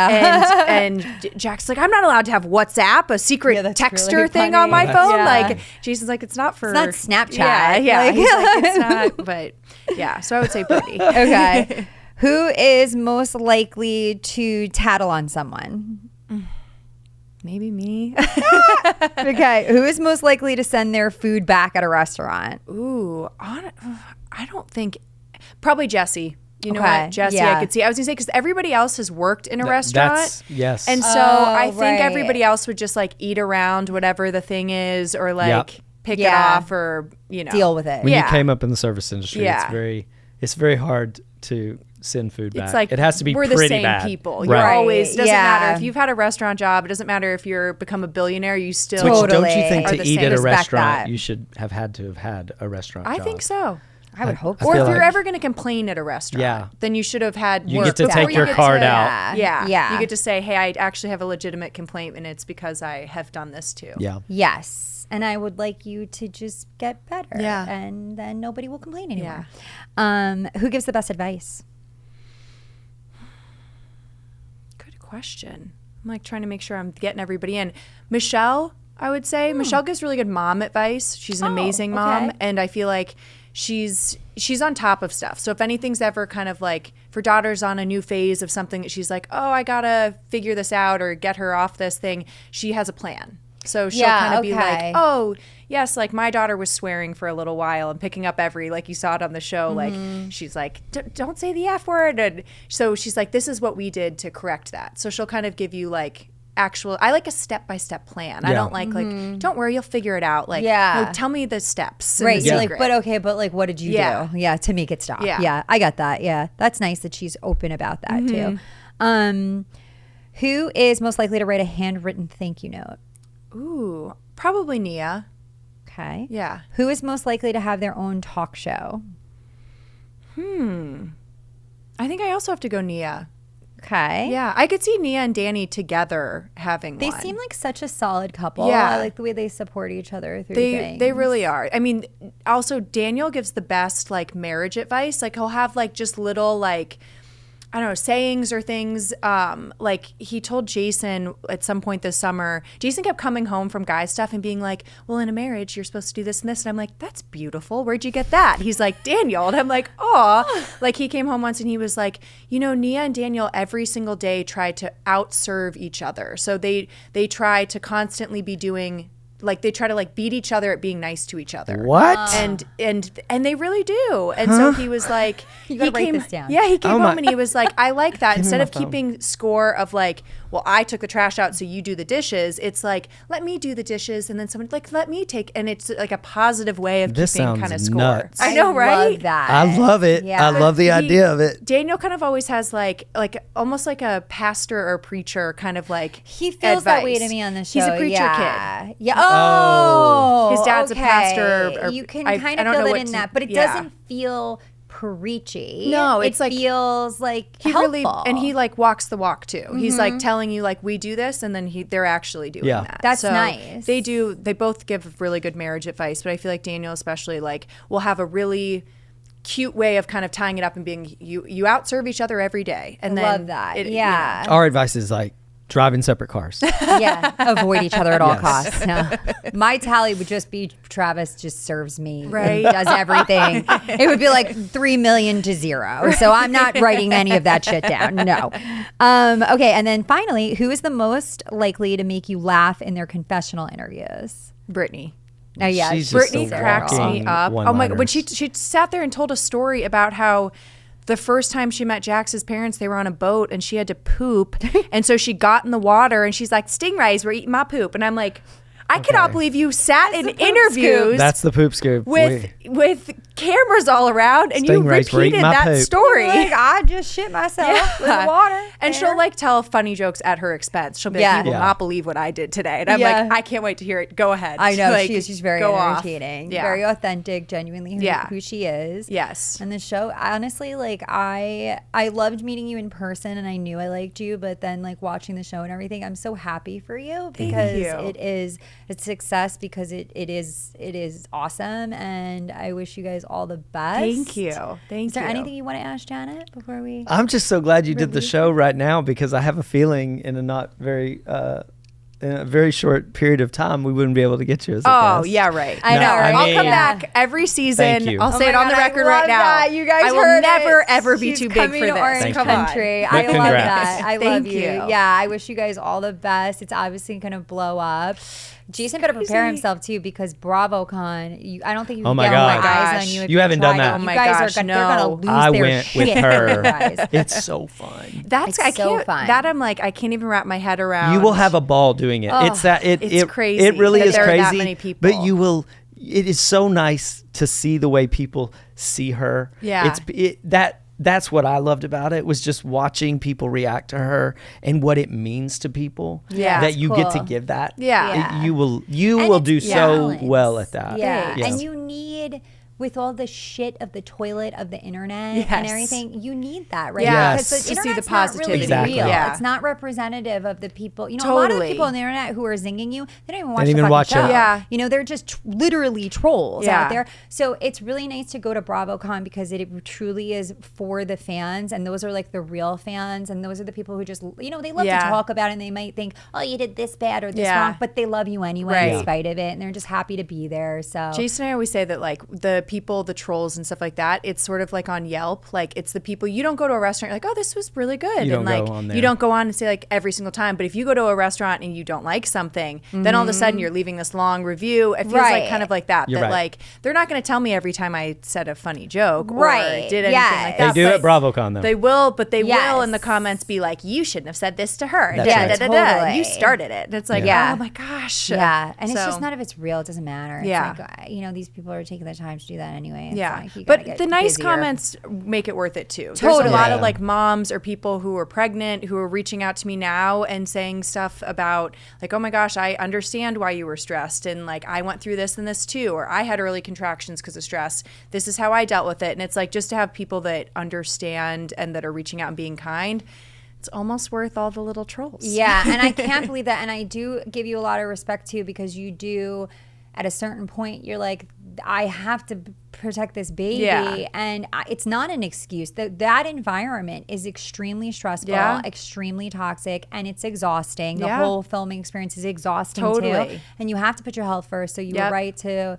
And Jack's like, I'm not allowed to have WhatsApp, a secret Yeah, that's texter really thing funny. on my phone. Yeah. Like Jason's like, it's not for It's not Snapchat. Yeah. Like- He's like, it's not. But yeah, so I would say Brittany. Okay. Who is most likely to tattle on someone? Maybe me. Okay. Who is most likely to send their food back at a restaurant? Ooh, I don't think. Probably Jesse. You know Okay, what, Jesse? yeah. I could see. I was gonna say because everybody else has worked in a restaurant. Yes. And so Oh, I think right. everybody else would just like eat around whatever the thing is, or like pick it Yeah. off, or Deal with it. when yeah. you came up in the service industry, Yeah. it's very hard to send food back. It's like it has to be we're pretty the same bad. people. Right. You're always doesn't Yeah. matter if you've had a restaurant job. It doesn't matter if you're become a billionaire. You still. Which Totally. don't you think Are to the eat same. at a Respect restaurant that. you should have had a restaurant I job? think so. I would hope I so. Or feel if you're like- ever going to complain at a restaurant, Yeah. then you should have had. You work get to before take you your get card to- out. Yeah. Yeah. You get to say, hey, I actually have a legitimate complaint, and it's because I have done this too. Yeah. Yes. And I would like you to just get better. Yeah. And then nobody will complain anymore. Yeah. Who gives the best advice? Good question. I'm like trying to make sure I'm getting everybody in. Michelle, I would say. Michelle gives really good mom advice. She's an amazing mom. okay. And I feel like she's on top of stuff. So if anything's ever kind of like, if her daughter's on a new phase of something that she's like, oh, I gotta figure this out or get her off this thing, she has a plan. So she'll Yeah, kind of be okay. like, oh, yes, like my daughter was swearing for a little while and picking up like you saw it on the show, like she's like, don't say the F word. And so she's like, this is what we did to correct that. So she'll kind of give you like I like a step-by-step plan. I Yeah. don't like, don't worry, you'll figure it out. Like, Yeah. no, tell me the steps. and Right. the You're like, secret. but what did you Yeah. do? Yeah. To make it stop. Yeah. Yeah. I got that. Yeah. That's nice that she's open about that too. Who is most likely to write a handwritten thank you note? Ooh, probably Nia. Okay. Yeah. Who is most likely to have their own talk show? I think I also have to go Nia. Okay. Yeah, I could see Nia and Danny together having They one. seem like such a solid couple. Yeah. I like the way they support each other through things. They really are. I mean, also Daniel gives the best like marriage advice. Like he'll have like just little like, I don't know, sayings or things. Like he told Jason at some point this summer, Jason kept coming home from guy stuff and being like, well, in a marriage, you're supposed to do this and this. And I'm like, that's beautiful. Where'd you get that? He's like, Daniel. And I'm like, aw. Like he came home once and he was like, you know, Nia and Daniel every single day try to outserve each other. So they try to constantly be doing, like they try to like beat each other at being nice to each other. What? And they really do. And so he was like, You gotta write this down. Yeah, he came Oh my- home and he was like, I like that. Give me Instead my of phone. keeping score of like, well, I took the trash out, so you do the dishes. It's like, let me do the dishes, and then someone like, let me take, and it's like a positive way of This keeping sounds kind of score. nuts. I know, right? love that. I love it. Yeah. I love the He- idea of it. Daniel kind of always has like almost like a pastor or preacher kind of like He feels that way advice. to me on the show. He's a preacher yeah. kid. Yeah. Oh. His dad's a okay. pastor, or you can I kind don't of know feel it what in to- that, but it yeah. doesn't feel preachy. No, it it's like- feels like He helpful. really and he like walks the walk too. He's like telling you like we do this, and then they're actually doing Yeah. that. That's So nice. They do. They both give really good marriage advice, but I feel like Daniel especially like will have a really cute way of kind of tying it up and being you outserve each other every day, and then love that. you know. Yeah. Our advice is like drive in separate cars. Yeah. Avoid each other at all Yes. costs. No. My tally would just be Travis just serves me. and Right. does everything. It would be like 3 million to 0. So I'm not writing any of that shit down. No. Okay. And then finally, who is the most likely to make you laugh in their confessional interviews? Brittany. Oh, yeah. She's just Brittany a cracks me walking up. Oh my god, when she one-liners. sat there and told a story about how the first time she met Jax's parents, they were on a boat and she had to poop, and so she got in the water and she's like, "Stingrays were eating my poop," and I'm like, I cannot believe you sat in interviews That's the poop scoop. with cameras all around and you Stingrays were eating repeated my that poop. story. Like, I just shit myself with the water. And she'll like tell funny jokes at her expense. She'll be Yeah. like, "You will Yeah. not believe what I did today," and I'm Yeah. like, I can't wait to hear it. Go ahead. I know Like, she's very go off. entertaining, Yeah. very authentic, genuinely who she is. Yes. And the show, honestly, like I loved meeting you in person, and I knew I liked you, but then like watching the show and everything, I'm so happy for you because you. it is a success because it is awesome, and I wish you guys all the best. Thank you. Thank Is there you. anything you want to ask Janet before we? I'm just so glad you did the show right now because I have a feeling in a very short period of time we wouldn't be able to get you as a Oh, guest. yeah, right. I know, right? I'll come Yeah. back every season. Thank you. I'll Oh say my it on the God, I record right love now. that. You guys I will heard never it. ever be She's too big coming for to this. Orange Thank you. Country. I But love congrats. that. I love Thank you. you. Yeah, I wish you guys all the best. It's obviously going to blow up. Jason better prepare crazy. himself too because BravoCon. I don't think you Oh can my get all my gosh. eyes on you. If You haven't try done it. that. Oh You my guys gosh, are gonna, they're no. gonna lose I their went shit. with her. guys. It's so fun. That's It's I so can't. fun. That I'm like I can't even wrap my head around. You will have a ball doing it. It's that it's crazy It really that is there are crazy. that many people. But you will. It is so nice to see the way people see her. Yeah. That's what I loved about it was just watching people react to her and what it means to people. Yeah. that It's you get to cool. give that. Yeah. Yeah. You will And do it's so balance. well at that. Yeah. Yes. And you need, with all the shit of the toilet of the internet and Yes. everything, you need that, right? Yes. Because the To see the internet's not really positivity. Exactly. real. Yeah. It's not representative of the people. You know, a lot of the Totally. people on the internet who are zinging you, they don't even watch They the don't even fucking watch show. it. Yeah. You know, they're just literally trolls Yeah. out there. So it's really nice to go to BravoCon because it truly is for the fans, and those are like the real fans, and those are the people who just, you know, they love Yeah. to talk about it, and they might think, oh, you did this bad or this Yeah. wrong, but they love you anyway Right. in spite of it, and they're just happy to be there. So Jason and I always say that like the people, the trolls and stuff like that, it's sort of like on Yelp. Like it's the people you don't go to a restaurant, you're like, oh, this was really good. You and don't like go on there. you don't go on and say like every single time. But if you go to a restaurant and you don't like something, then all of a sudden you're leaving this long review. It feels Right. like kind of like that. You're that right. like they're not gonna tell me every time I said a funny joke Right. or did anything Yes. like They that. do but at BravoCon though. They will, but they Yes. will in the comments be like, you shouldn't have said this to her. That's Da, right. da, da, da. Totally. You started it. And it's like, Yeah. oh my gosh. yeah, and it's So- just none of it's real. It doesn't matter. It's Yeah. like, you know, these people are taking the time to do that anyway. It's Yeah, like you gotta but get the nice busier. comments make it worth it too. There's Totally. a lot Yeah. of like moms or people who are pregnant who are reaching out to me now and saying stuff about like, oh my gosh, I understand why you were stressed, and like I went through this and this too, or I had early contractions because of stress. This is how I dealt with it. And it's like just to have people that understand and that are reaching out and being kind, it's almost worth all the little trolls. Yeah, and I can't believe that. And I do give you a lot of respect too, because you do, at a certain point, you're like, I have to protect this baby. Yeah. And it's not an excuse. That environment is extremely stressful, Yeah. extremely toxic, and it's exhausting. The Yeah. whole filming experience is exhausting Totally. too. And you have to put your health first. So you Yep. were right to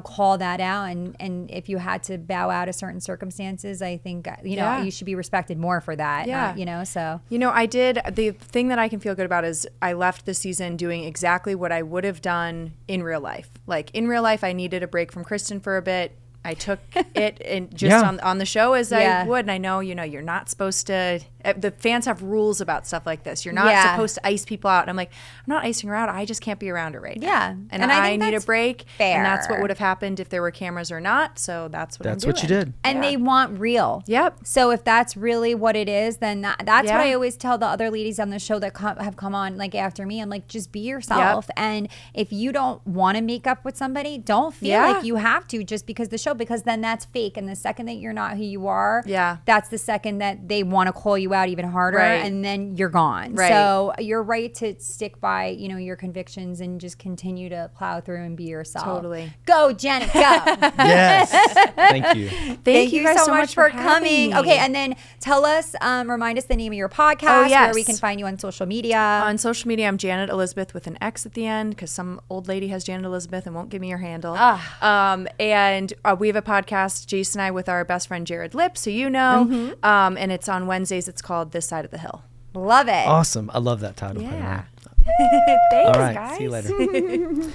call that out. And if you had to bow out of certain circumstances, I think Yeah. you should be respected more for that. Yeah. So I did. The thing that I can feel good about is I left the season doing exactly what I would have done in real life. Like in real life, I needed a break from Kristen for a bit. I took it and just Yeah. on the show as Yeah. I would. And I know, you're not supposed to, the fans have rules about stuff like this. You're not Yeah. supposed to ice people out. And I'm like, I'm not icing her out. I just can't be around her right now. Yeah. And And I I think need a that's break. fair. And that's what would have happened if there were cameras or not. So that's what I'm doing. That's what you did. And they want real. Yep. So if that's really what it is, then that's Yeah. what I always tell the other ladies on the show that have come on like after me. I'm like, just be yourself. And if you don't want to make up with somebody, don't feel Yeah. like you have to just because the show, because then that's fake. And the second that you're not who you are, Yeah. that's the second that they want to call you out even harder, Right. and then you're gone. Right. So you're right to stick by, your convictions and just continue to plow through and be yourself. Totally. Go, Janet, go. Yes. Thank you. Thank you guys so much for having coming. me. Okay, and then tell us, remind us the name of your podcast, yes. where we can find you on social media. On social media, I'm Janet Elizabeth with an X at the end because some old lady has Janet Elizabeth and won't give me your handle. And we have a podcast, Jason and I, with our best friend Jared Lips, who you know. And it's on Wednesdays. It's called This Side of the Hill. Love it. Awesome. I love that title. by the way. Thanks, All right. guys. See you later.